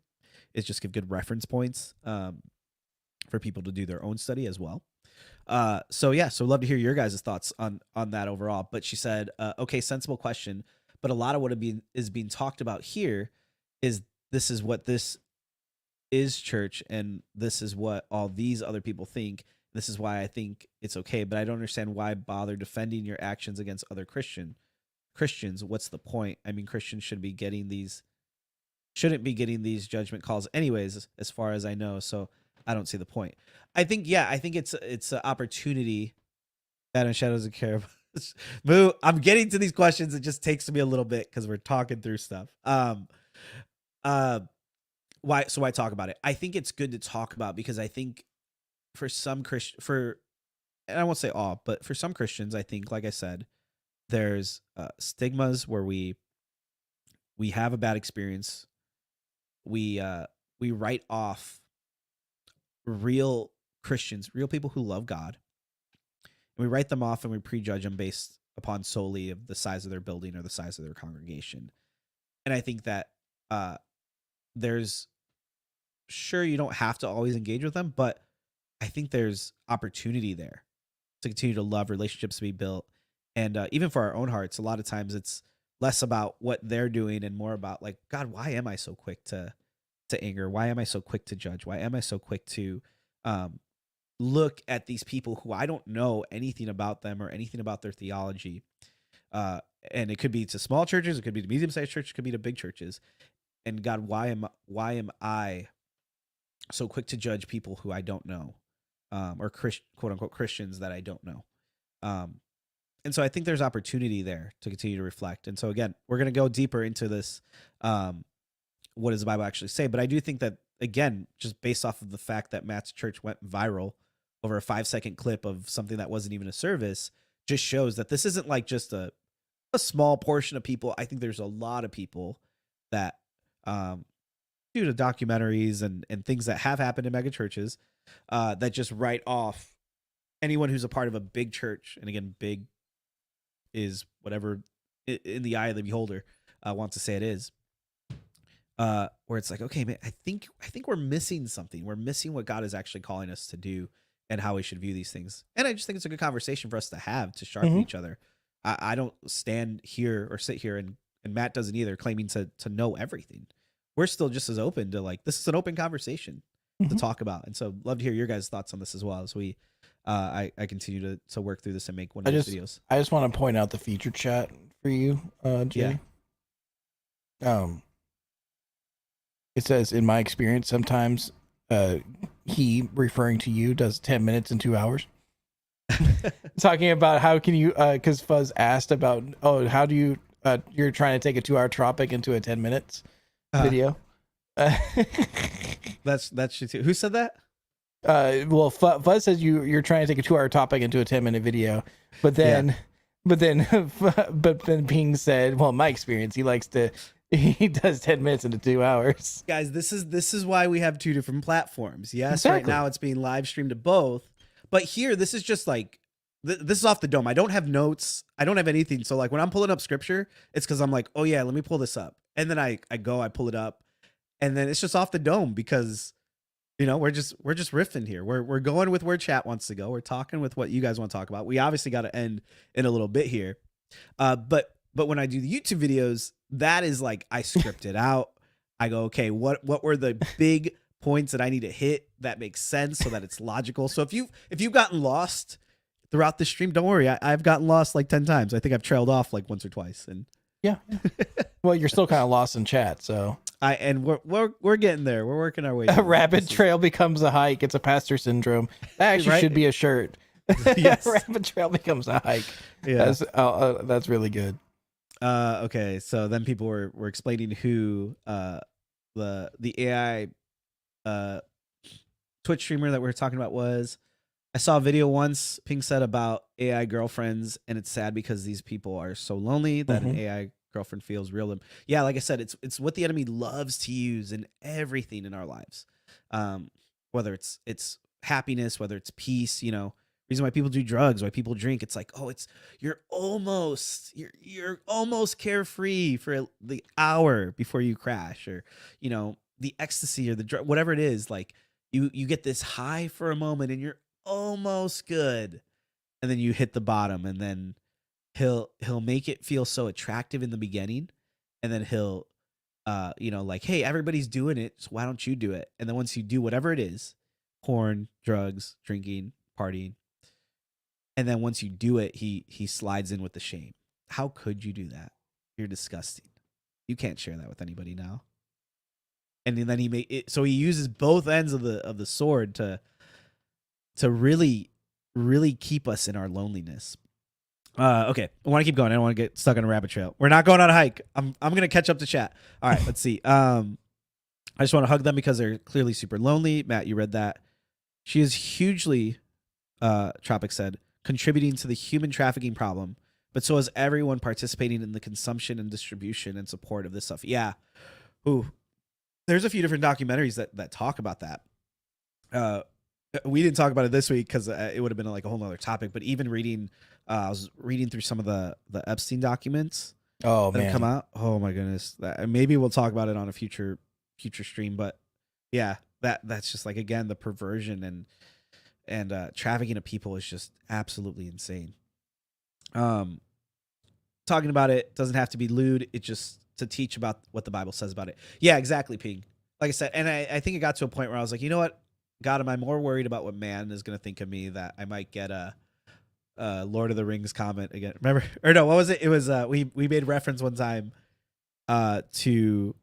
is just give good reference points for people to do their own study as well. So love to hear your guys' thoughts on that overall. But she said, okay, sensible question, but a lot of what is being talked about here is this is what this is church, and this is what all these other people think. This is why I think it's okay, but I don't understand why bother defending your actions against other Christians. What's the point? I mean, Christians should be getting these shouldn't be getting these judgment calls anyways, as far as I know. So I don't see the point. I think, yeah, I think it's an opportunity that in Shadows of Care. Moo, I'm getting to these questions. It just takes me a little bit because we're talking through stuff. Uh, why talk about it? I think it's good to talk about because I think for some and I won't say all, but for some Christians, I think, like I said, there's stigmas where we have a bad experience. We write off real Christians, real people who love God, and we write them off and we prejudge them based upon solely of the size of their building or the size of their congregation. And I think that there's, sure, you don't have to always engage with them, but I think there's opportunity there to continue to love, relationships to be built. And even for our own hearts, a lot of times it's less about what they're doing and more about like, God, why am I so quick to anger? Why am I so quick to judge? Why am I so quick to look at these people who I don't know anything about them or anything about their theology? And it could be to small churches, it could be to medium-sized churches, it could be to big churches. And God, why am I so quick to judge people who I don't know, or quote unquote Christians that I don't know? And so I think there's opportunity there to continue to reflect. And so again, we're going to go deeper into this. What does the Bible actually say? But I do think that, again, just based off of the fact that Matt's church went viral over a 5-second clip of something that wasn't even a service, just shows that this isn't like just a small portion of people. I think there's a lot of people that, due to documentaries and things that have happened in mega churches, that just write off anyone who's a part of a big church. And again, big is whatever in the eye of the beholder wants to say it is. Where it's like, okay, man, I think we're missing something. We're missing what God is actually calling us to do and how we should view these things. And I just think it's a good conversation for us to have, to sharpen each other. I don't stand here or sit here, and Matt doesn't either, claiming to know everything. We're still just as open to, like, this is an open conversation to talk about. And so love to hear your guys' thoughts on this as well as we I continue to work through this and make one of these videos. I just want to point out the feature chat for you, Jay. Yeah. It says, in my experience, sometimes he, referring to you, does 10 minutes in 2 hours. Talking about how can you, because Fuzz asked about, how do you, you're trying to take a 2-hour topic into a 10 minutes video. That's too. Who said that? Well, Fuzz says you're trying to take a 2-hour topic into a 10-minute video, but then Ping said, well, in my experience, he does 10 minutes into 2 hours. Guys, this is why we have two different platforms. Yes, exactly. Right now it's being live streamed to both, but here this is just like this is off the dome. I don't have notes. I don't have anything. So like when I'm pulling up scripture, it's because I'm like, oh yeah, let me pull this up, and then I pull it up, and then it's just off the dome because, you know, we're just riffing here. We're going with where chat wants to go. We're talking with what you guys want to talk about. We obviously got to end in a little bit here, but when I do the YouTube videos, that is like I script it out. I go, okay, what were the big points that I need to hit that makes sense so that it's logical. So if you've gotten lost throughout the stream, don't worry. I've gotten lost like 10 times. I think I've trailed off like once or twice. And yeah. Well, you're still kind of lost in chat, so we're getting there. We're working our way. A rabbit trail becomes a hike. It's a pastor syndrome. That actually should be a shirt. Yes. Rabbit trail becomes a hike. Yeah. That's really good. Okay, so then people were explaining who the AI Twitch streamer that we were talking about was. I saw a video once, Ping said, about AI girlfriends, and it's sad because these people are so lonely that an AI girlfriend feels real. Yeah, like I said, it's what the enemy loves to use in everything in our lives. Whether it's happiness, whether it's peace, you know, reason why people do drugs, why people drink. It's like, oh, you're almost carefree for the hour before you crash, or, you know, the ecstasy or the drug, whatever it is. Like you get this high for a moment and you're almost good, and then you hit the bottom, and then he'll make it feel so attractive in the beginning, and then he'll you know, like, hey, everybody's doing it, so why don't you do it? And then once you do whatever it is, porn, drugs, drinking, partying, and then once you do it, he slides in with the shame. How could you do that? You're disgusting. You can't share that with anybody now. and then he make it so he uses both ends of the sword to really keep us in our loneliness. Okay, I want to keep going. I don't want to get stuck on a rabbit trail. We're not going on a hike. I'm gonna catch up to chat. All right, let's see. I just want to hug them because they're clearly super lonely. Matt, you read that. She is hugely, Tropic said, contributing to the human trafficking problem, but so is everyone participating in the consumption and distribution and support of this stuff. Yeah. Ooh, there's a few different documentaries that talk about that. We didn't talk about it this week because it would have been like a whole nother topic, but even reading, I was reading through some of the Epstein documents Oh that have man. come out. Oh my goodness. Maybe we'll talk about it on a future stream, but yeah, that's just like, again, the perversion and trafficking of people is just absolutely insane. Talking about it doesn't have to be lewd. It just to teach about what the Bible says about it. Yeah, exactly, Ping. Like I said, and I think it got to a point where I was like, you know what, God, am I more worried about what man is going to think of me that I might get a Lord of the Rings comment again? Remember, or no, what was it? It was we made reference one time to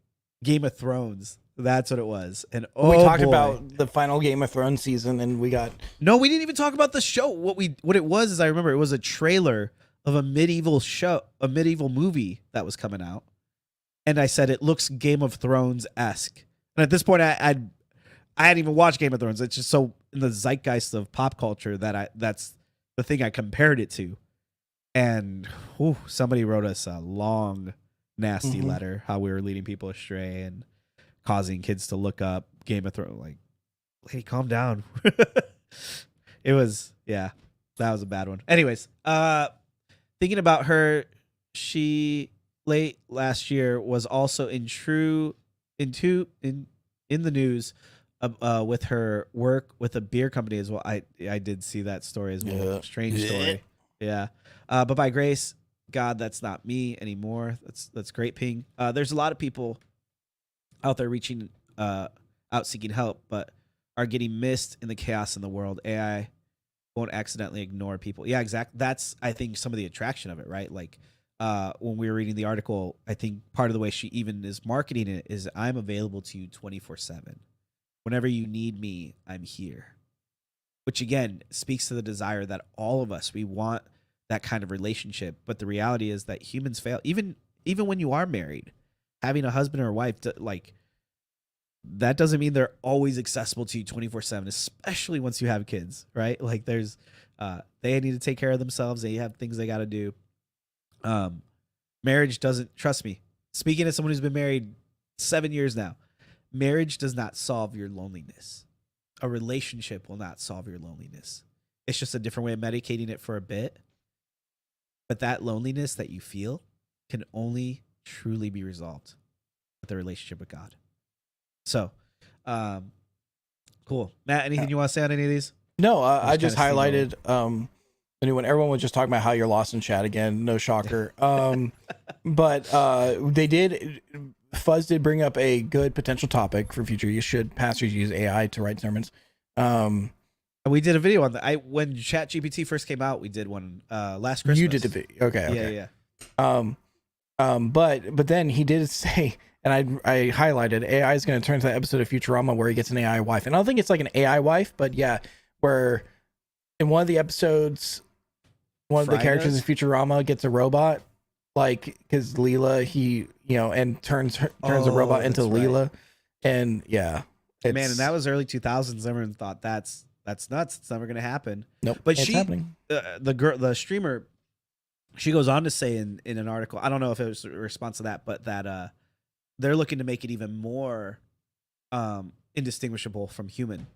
Game of Thrones. That's what it was. And We talked boy. about the final Game of Thrones season, and we got No, we didn't even talk about the show. What it was is, I remember it was a trailer of a medieval movie that was coming out, and I said it looks Game of Thrones-esque. And at this point, I hadn't even watched Game of Thrones. It's just so in the zeitgeist of pop culture that that's the thing I compared it to. And somebody wrote us a long, nasty letter how we were leading people astray and causing kids to look up Game of Thrones. Like, lady, calm down. It was, yeah, that was a bad one. Anyways, thinking about her, she late last year was also in the news with her work with a beer company as well. I did see that story as well. Yeah. Strange Yeah. story. Yeah. But by grace, God, that's not me anymore. That's great, Ping. There's a lot of people out there reaching out seeking help, but are getting missed in the chaos in the world. AI won't accidentally ignore people. Yeah, exactly. That's, I think, some of the attraction of it, right? Like when we were reading the article, I think part of the way she even is marketing it is, I'm available to you 24/7. Whenever you need me, I'm here. Which again speaks to the desire that all of us, we want that kind of relationship. But the reality is that humans fail. Even when you are married, having a husband or a wife, like, that doesn't mean they're always accessible to you 24/7, especially once you have kids, right? Like there's they need to take care of themselves. They have things they got to do. Marriage doesn't, trust me, speaking as someone who's been married 7 years now, marriage does not solve your loneliness. A relationship will not solve your loneliness. It's just a different way of medicating it for a bit. But that loneliness that you feel can only truly be resolved with a relationship with God. So, cool. Matt, anything you want to say on any of these? no. Just I just kinda highlighted anyone. Everyone was just talking about how you're lost in chat again. No shocker. But they did. Fuzz did bring up a good potential topic for future. You should pastors use AI to write sermons. We did a video on that. When ChatGPT first came out, we did one last Christmas. You did the video. Okay. Yeah. But then he did say, and I highlighted, AI is going to turn to that episode of Futurama where he gets an AI wife, and I don't think it's like an AI wife, but yeah, where in one of the episodes, one of the Fry characters does? in Futurama gets a robot, like because Leela, and turns a robot into that's right. Leela, and yeah, Man, and that was early 2000s. Everyone thought that's nuts. It's never going to happen. nope, But it's she, happening. the streamer, she goes on to say in an article, I don't know if it was a response to that, but that they're looking to make it even more indistinguishable from human,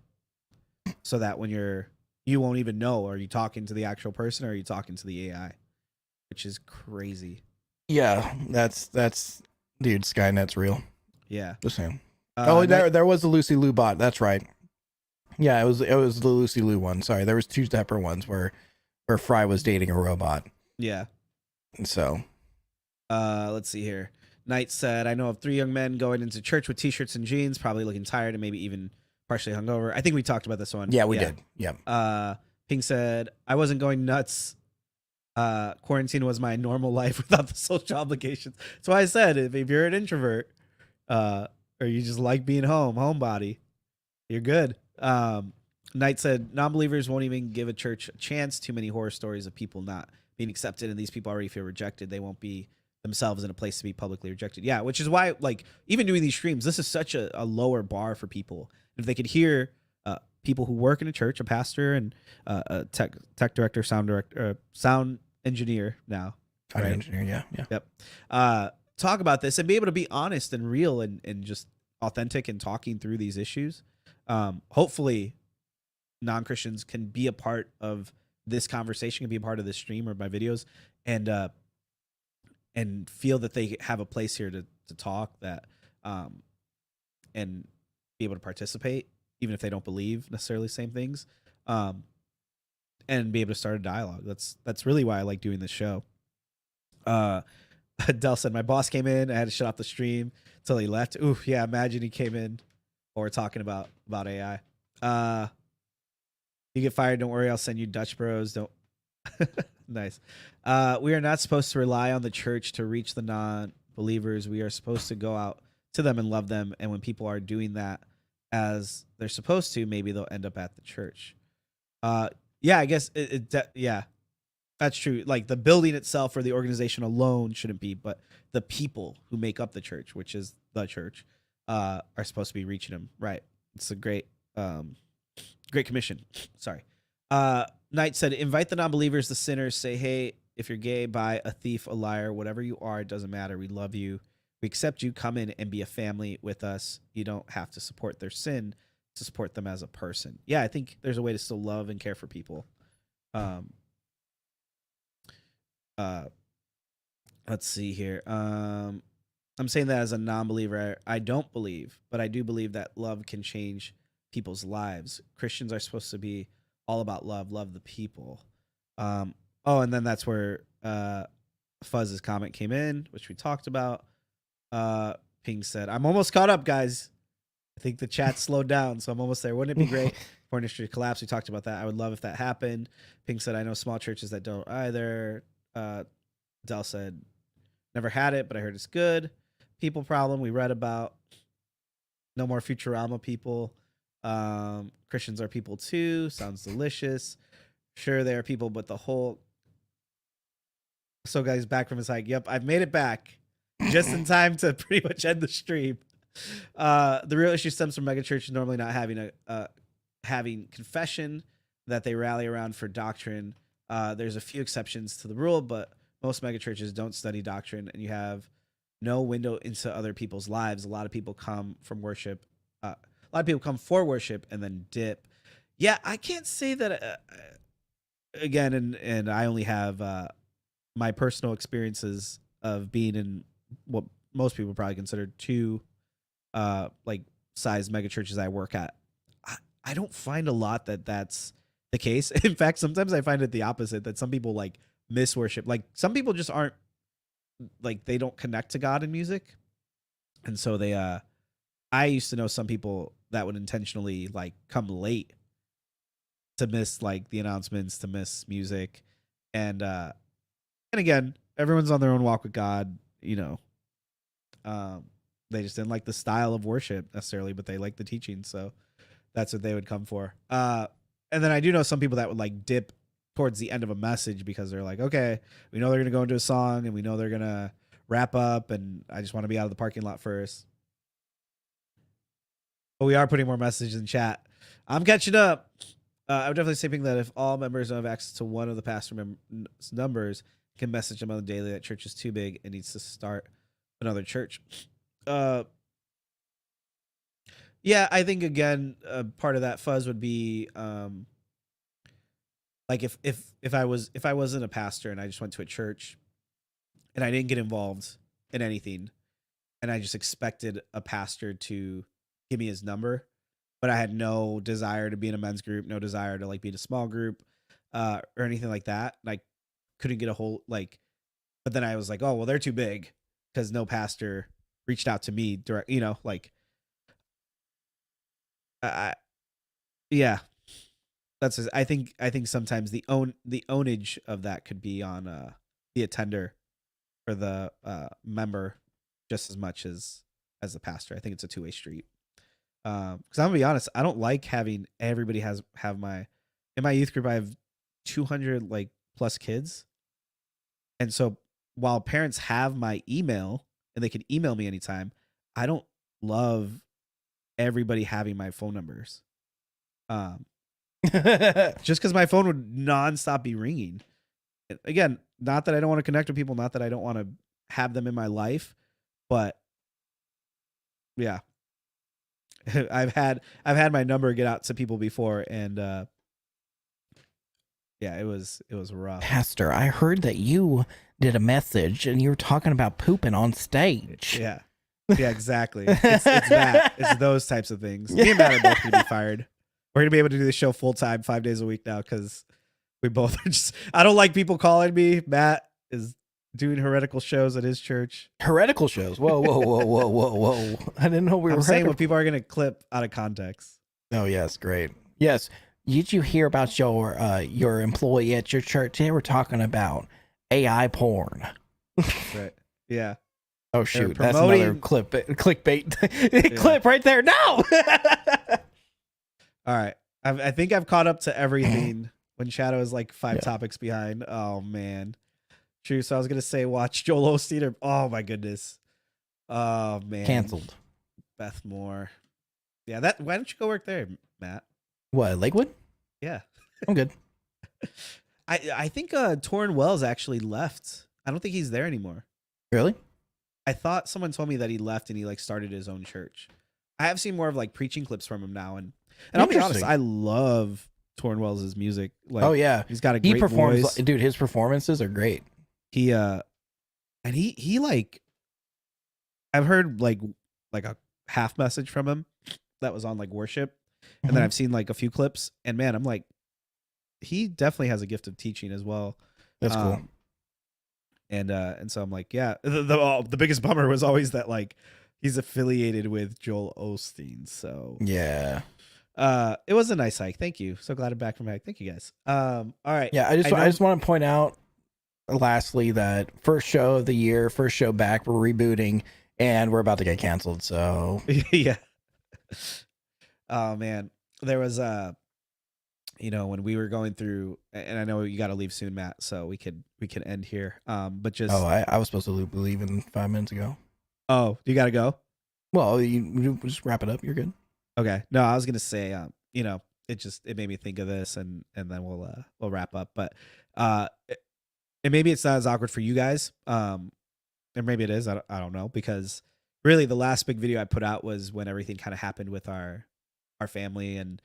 so that when you won't even know, are you talking to the actual person or are you talking to the AI, which is crazy. Yeah, that's dude. Skynet's real. Yeah. Just saying. Night- there was the Lucy Liu bot. That's right. Yeah, it was the Lucy Liu one. Sorry, there was two separate ones where Fry was dating a robot. yeah. And so Let's see here. Knight said, I know of 3 young men going into church with t-shirts and jeans, probably looking tired and maybe even partially hungover. I think we talked about this one. yeah, we did. Yeah. Pink said, I wasn't going nuts. Quarantine was my normal life without the social obligations. That's why I said, if you're an introvert, or or you just like being home, homebody, you're good. Knight said non-believers won't even give a church a chance. Too many horror stories of people not being accepted, and these people already feel rejected. They won't be themselves in a place to be publicly rejected. Yeah, which is why, like, even doing these streams, this is such a lower bar for people. If they could hear people who work in a church, a pastor and a tech director, sound director, sound engineer now, Audio right? engineer, yeah. Yep. Talk about this and be able to be honest and real and just authentic and talking through these issues. Hopefully non-Christians can be a part of this conversation, can be a part of this stream or my videos, and feel that they have a place here to talk, that and be able to participate, even if they don't believe necessarily the same things, and be able to start a dialogue. That's really why I like doing this show. Dell said, my boss came in, I had to shut off the stream until he left. Ooh, yeah, imagine he came in while we're talking about AI. You get fired, don't worry, I'll send you Dutch Bros. Don't. Nice. We are not supposed to rely on the church to reach the non-believers. We are supposed to go out to them and love them, and when people are doing that as they're supposed to, maybe they'll end up at the church. Yeah, I guess yeah, that's true. Like, the building itself or the organization alone shouldn't be, but the people who make up the church, which is the church, are supposed to be reaching them. Right. It's a great commission. Sorry. Knight said, invite the non-believers, the sinners. Say, hey, if you're gay, bi, a thief, a liar, whatever you are, it doesn't matter. We love you. We accept you. Come in and be a family with us. You don't have to support their sin to support them as a person. Yeah, I think there's a way to still love and care for people. Let's see here. I'm saying that as a non-believer. I don't believe, but I do believe that love can change people's lives. Christians are supposed to be all about love the people. And then that's where Fuzz's comment came in, which we talked about. Ping said, I'm almost caught up, guys. I think the chat slowed down, so I'm almost there. Wouldn't it be great for industry to collapse? We talked about that. I would love if that happened. Ping said, I know small churches that don't either. Dell said, never had it, but I heard it's good. People problem we read about. No more Futurama people. Christians are people too. Sounds delicious. Sure, they are people, but the whole. So, guys, back from his hike. Yep, I've made it back just in time to pretty much end the stream. The real issue stems from megachurches normally not having having confession that they rally around for doctrine. There's a few exceptions to the rule, but most megachurches don't study doctrine, and you have no window into other people's lives. A lot of people come from worship. A lot of people come for worship and then dip. Yeah, I can't say that again, and I only have my personal experiences of being in what most people probably consider two like size megachurches I work at. I don't find a lot that's the case. In fact, sometimes I find it the opposite, that some people like miss worship. Like, some people just aren't, like, they don't connect to God in music. And so they I used to know some people that would intentionally like come late to miss like the announcements, to miss music. And again, everyone's on their own walk with God, you know. They just didn't like the style of worship necessarily, but they like the teaching, so that's what they would come for. And then I do know some people that would like dip towards the end of a message because they're like, okay, we know they're gonna go into a song and we know they're gonna wrap up, and I just want to be out of the parking lot first. But we are putting more messages in chat. I'm catching up. I would definitely say that if all members don't have access to one of the pastor numbers, can message them on the daily that church is too big and needs to start another church. Yeah, I think again, part of that fuzz would be like if I wasn't a pastor and I just went to a church and I didn't get involved in anything, and I just expected a pastor to give me his number, but I had no desire to be in a men's group, no desire to like be in a small group, or anything like that. And I couldn't get a whole like, but then I was like, oh well, they're too big because no pastor reached out to me direct, you know, like, yeah, that's just, I think sometimes the ownage of that could be on the attender or the member just as much as as the pastor. I think it's a two-way street. Because I'm gonna be honest, I don't like having everybody have my in my youth group. I have 200 like plus kids, and so while parents have my email and they can email me anytime, I don't love everybody having my phone numbers. Just because my phone would nonstop be ringing. Again, not that I don't want to connect with people, not that I don't want to have them in my life, but yeah, I've had my number get out to people before, and yeah, it was rough. Pastor, I heard that you did a message and you were talking about pooping on stage. Yeah, exactly. It's that. It's those types of things. Me and Matt are both gonna be fired. We're gonna be able to do the show full time, 5 days a week now, because we both are just. I don't like people calling me. Matt is doing heretical shows at his church. Heretical shows. Whoa, whoa, whoa, whoa, whoa, whoa! I didn't know we were I'm saying heretical. what people are gonna clip out of context. Oh yes, great. Yes. Did you hear about your employee at your church? They were talking about AI porn. Right. Yeah. Oh shoot, that's another clickbait clip right there. No. All right. I think I've caught up to everything when Shadow is like 5 Yeah. topics behind. Oh man. True. So I was gonna say watch Joel Osteen or oh my goodness. Oh man. Canceled. Beth Moore. Yeah, that why don't you go work there, Matt? What, Lakewood? Yeah. I'm good. I think Torrin Wells actually left. I don't think he's there anymore. Really? I thought someone told me that he left and he like started his own church. I have seen more of like preaching clips from him now, and I'll be honest, Interesting. I love Torrin Wells' music. Like, Oh yeah. he's got a He great performs, voice. dude. His performances are great. He and he like, I've heard like a half message from him that was on like worship, and then Mhm. I've seen like a few clips, and man, I'm like, he definitely has a gift of teaching as well. That's cool. And so I'm like, yeah. The biggest bummer was always that like he's affiliated with Joel Osteen. So Yeah. it was a nice hike. Thank you. So glad I'm back from hike. Thank you guys. All right. Yeah. I just want to point out, lastly, that first show of the year, first show back, we're rebooting, and we're about to get canceled. So Yeah. Oh man, there was when we were going through, and I know you got to leave soon, Matt, so we could end here. But just I was supposed to leave in 5 minutes ago. oh, you got to go. Well, you just wrap it up. You're good. Okay. No, I was gonna say, it made me think of this, and then we'll wrap up. But and maybe it's not as awkward for you guys, and maybe it is. I don't know, because really the last big video I put out was when everything kind of happened with our family, and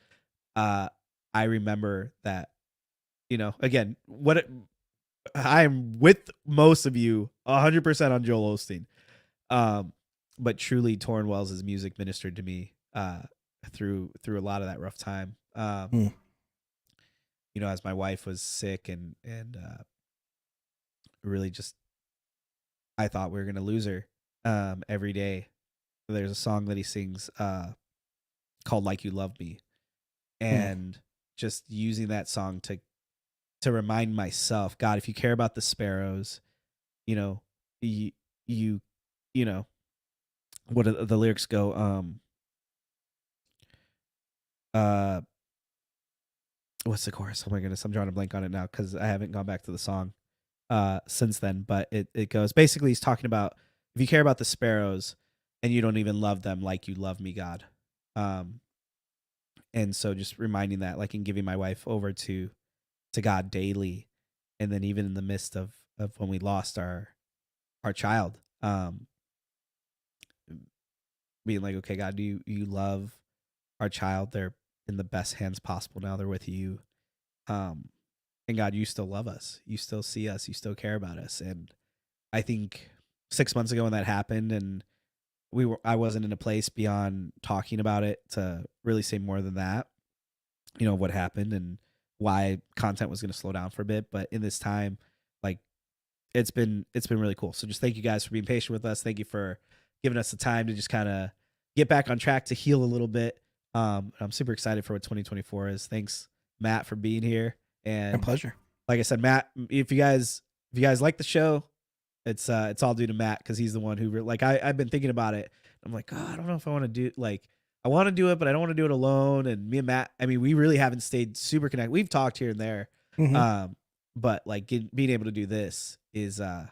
I remember that, again, I'm with most of you 100% on Joel Osteen, but truly Torrin Wells' music ministered to me through a lot of that rough time. As my wife was sick and really just, I thought we were gonna lose her. Every day there's a song that he sings called "Like You Love Me," and just using that song to remind myself, God, if you care about the sparrows, you what do the lyrics go? What's the chorus? Oh my goodness, I'm drawing a blank on it now because I haven't gone back to the song since then. But it goes, basically he's talking about, if you care about the sparrows and you don't even love them like you love me, God. And so just reminding that, like, in giving my wife over to God daily, and then even in the midst of when we lost our child, being like, okay, God, do you love our child? They're in the best hands possible now. They're with you. And God, you still love us. You still see us. You still care about us. And I think 6 months ago when that happened, and I wasn't in a place beyond talking about it to really say more than that, what happened and why content was going to slow down for a bit. But in this time, like, it's been really cool. So just thank you guys for being patient with us. Thank you for giving us the time to just kind of get back on track, to heal a little bit. I'm super excited for what 2024 is. Thanks, Matt, for being here. And My pleasure. like I said, Matt, if you guys like the show, it's all due to Matt, because he's the one who I've been thinking about it. I'm like, oh, I don't know if I want to do I want to do it, but I don't want to do it alone. And me and Matt, I mean, we really haven't stayed super connected. We've talked here and there, Mhm. but like being able to do this is I'm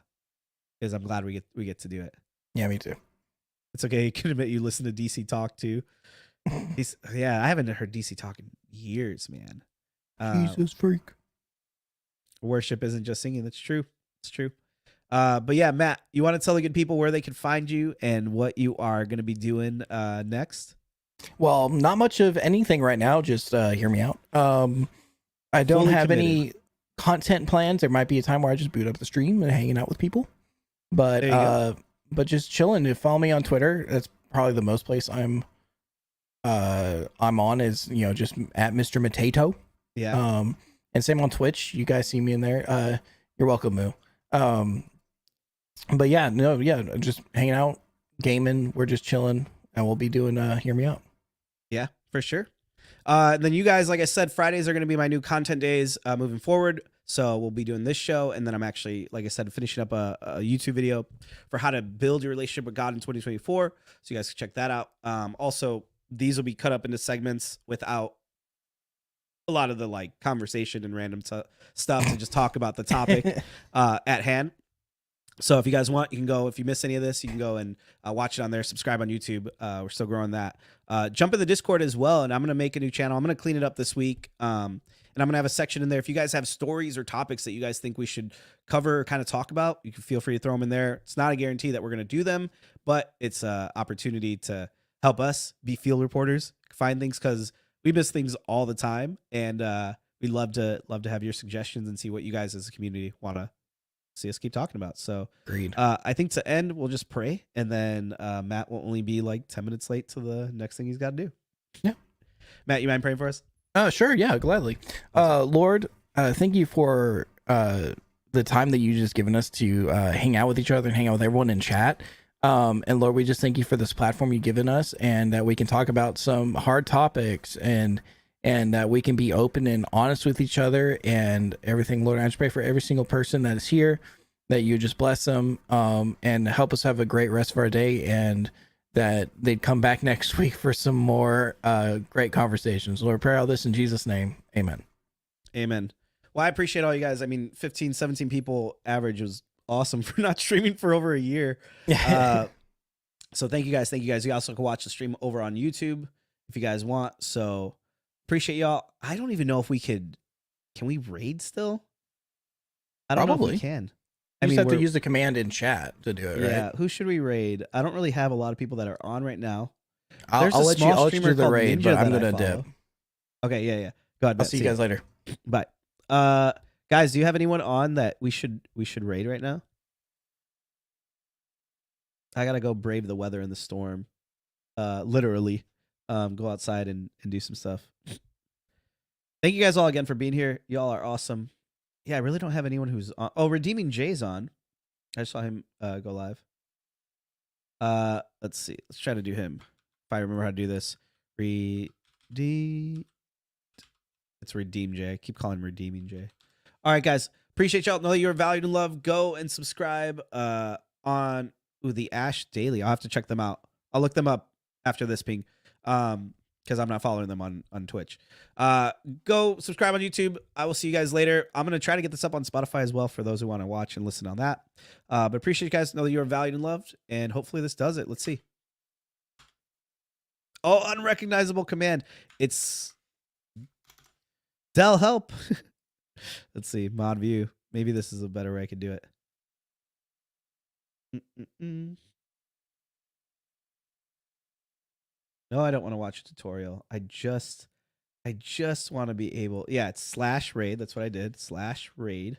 glad we get to do it. Yeah, me too. It's okay. You can admit you listen to DC talk too. Yeah, I haven't heard DC talk in years, man. Jesus freak. Worship isn't just singing. That's true. It's true. But yeah, Matt, you want to tell the good people where they can find you and what you are going to be doing next? Well, not much of anything right now. Just hear me out. I don't Fully have committed. any content plans. There might be a time where I just boot up the stream and hanging out with people, but There you go. but just chilling. If follow me on Twitter, that's probably the most place I'm on is just at Mr. Matato. Yeah. And same on Twitch. You guys see me in there. You're welcome, Moo. But yeah, no, yeah, just hanging out, gaming. We're just chilling, and we'll be doing hear me out. Yeah, for sure. Then you guys, like I said, Fridays are going to be my new content days moving forward. So we'll be doing this show, and then I'm actually, like I said, finishing up a YouTube video for how to build your relationship with God in 2024. So you guys can check that out. Also, these will be cut up into segments without a lot of the like conversation and random stuff to just talk about the topic at hand. So if you guys want, you can go. If you miss any of this, you can go and watch it on there. Subscribe on YouTube. We're still growing that. Jump in the Discord as well, and I'm gonna make a new channel. I'm gonna clean it up this week, and I'm gonna have a section in there. If you guys have stories or topics that you guys think we should cover or kind of talk about, you can feel free to throw them in there. It's not a guarantee that we're gonna do them, but it's an opportunity to help us be field reporters, find things because we miss things all the time, and we love to have your suggestions and see what you guys as a community want to see us keep talking about. So Agreed. I think to end, we'll just pray, and then Matt will only be like 10 minutes late to the next thing he's got to do. Yeah. Matt, you mind praying for us? Sure, yeah, gladly. Lord, thank you for the time that you just given us to hang out with each other and hang out with everyone in chat. And Lord, we just thank you for this platform you've given us, and that we can talk about some hard topics, and that we can be open and honest with each other and everything. Lord, I just pray for every single person that is here, that you just bless them, and help us have a great rest of our day, and that they'd come back next week for some more great conversations. Lord, pray all this in Jesus' name. Amen. Amen. Well, I appreciate all you guys. I mean, 15, 17 people average was awesome for not streaming for over a year. So thank you guys. Thank you guys. You also can watch the stream over on YouTube if you guys want. So appreciate y'all. I don't even know if can we raid still? I don't know if Probably. we can. You just have to use the command in chat to do it, right? Yeah. Who should we raid? I don't really have a lot of people that are on right now. I'll There's a let you small do streamer the called raid, Ninja but I'm that I gonna dip. follow. Okay, yeah. Go ahead. I'll Matt. see you guys later. Bye. Guys, do you have anyone on that we should raid right now? I gotta go brave the weather and the storm. Literally. Go outside and do some stuff. Thank you guys all again for being here. Y'all are awesome. Yeah, I really don't have anyone who's on. Oh, Redeeming Jay's on. I saw him go live. Let's see. Let's try to do him. If I remember how to do this. It's Redeem Jay. I keep calling him Redeeming Jay. All right, guys. Appreciate y'all. Know that you're valued and loved. Go and subscribe on the Ash Daily. I'll have to check them out. I'll look them up after this ping. Because I'm not following them on Twitch. Go subscribe on YouTube. I will see you guys later. I'm going to try to get this up on Spotify as well for those who want to watch and listen on that. But appreciate you guys. Know that you're valued and loved. And hopefully this does it. Let's see. Oh, unrecognizable command. It's Dell help. Let's see. Mod view. Maybe this is a better way I could do it. No, I don't want to watch a tutorial. I just want to be able. Yeah, it's /raid. That's what I did. /raid.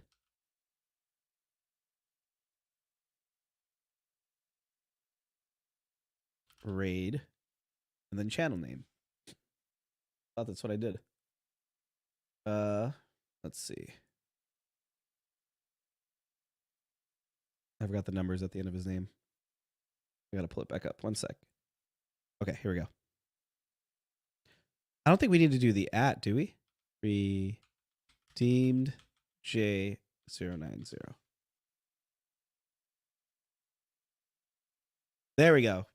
Raid. And then channel name. Thought that's what I did. Let's see. I forgot the numbers at the end of his name. I gotta pull it back up. 1 sec. Okay, here we go. I don't think we need to do the @ do we? Redeemed J090. There we go.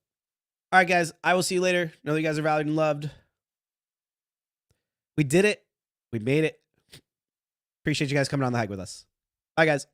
All right, guys. I will see you later. Know that you guys are valued and loved. We did it. We made it. Appreciate you guys coming on the hike with us. Bye, guys.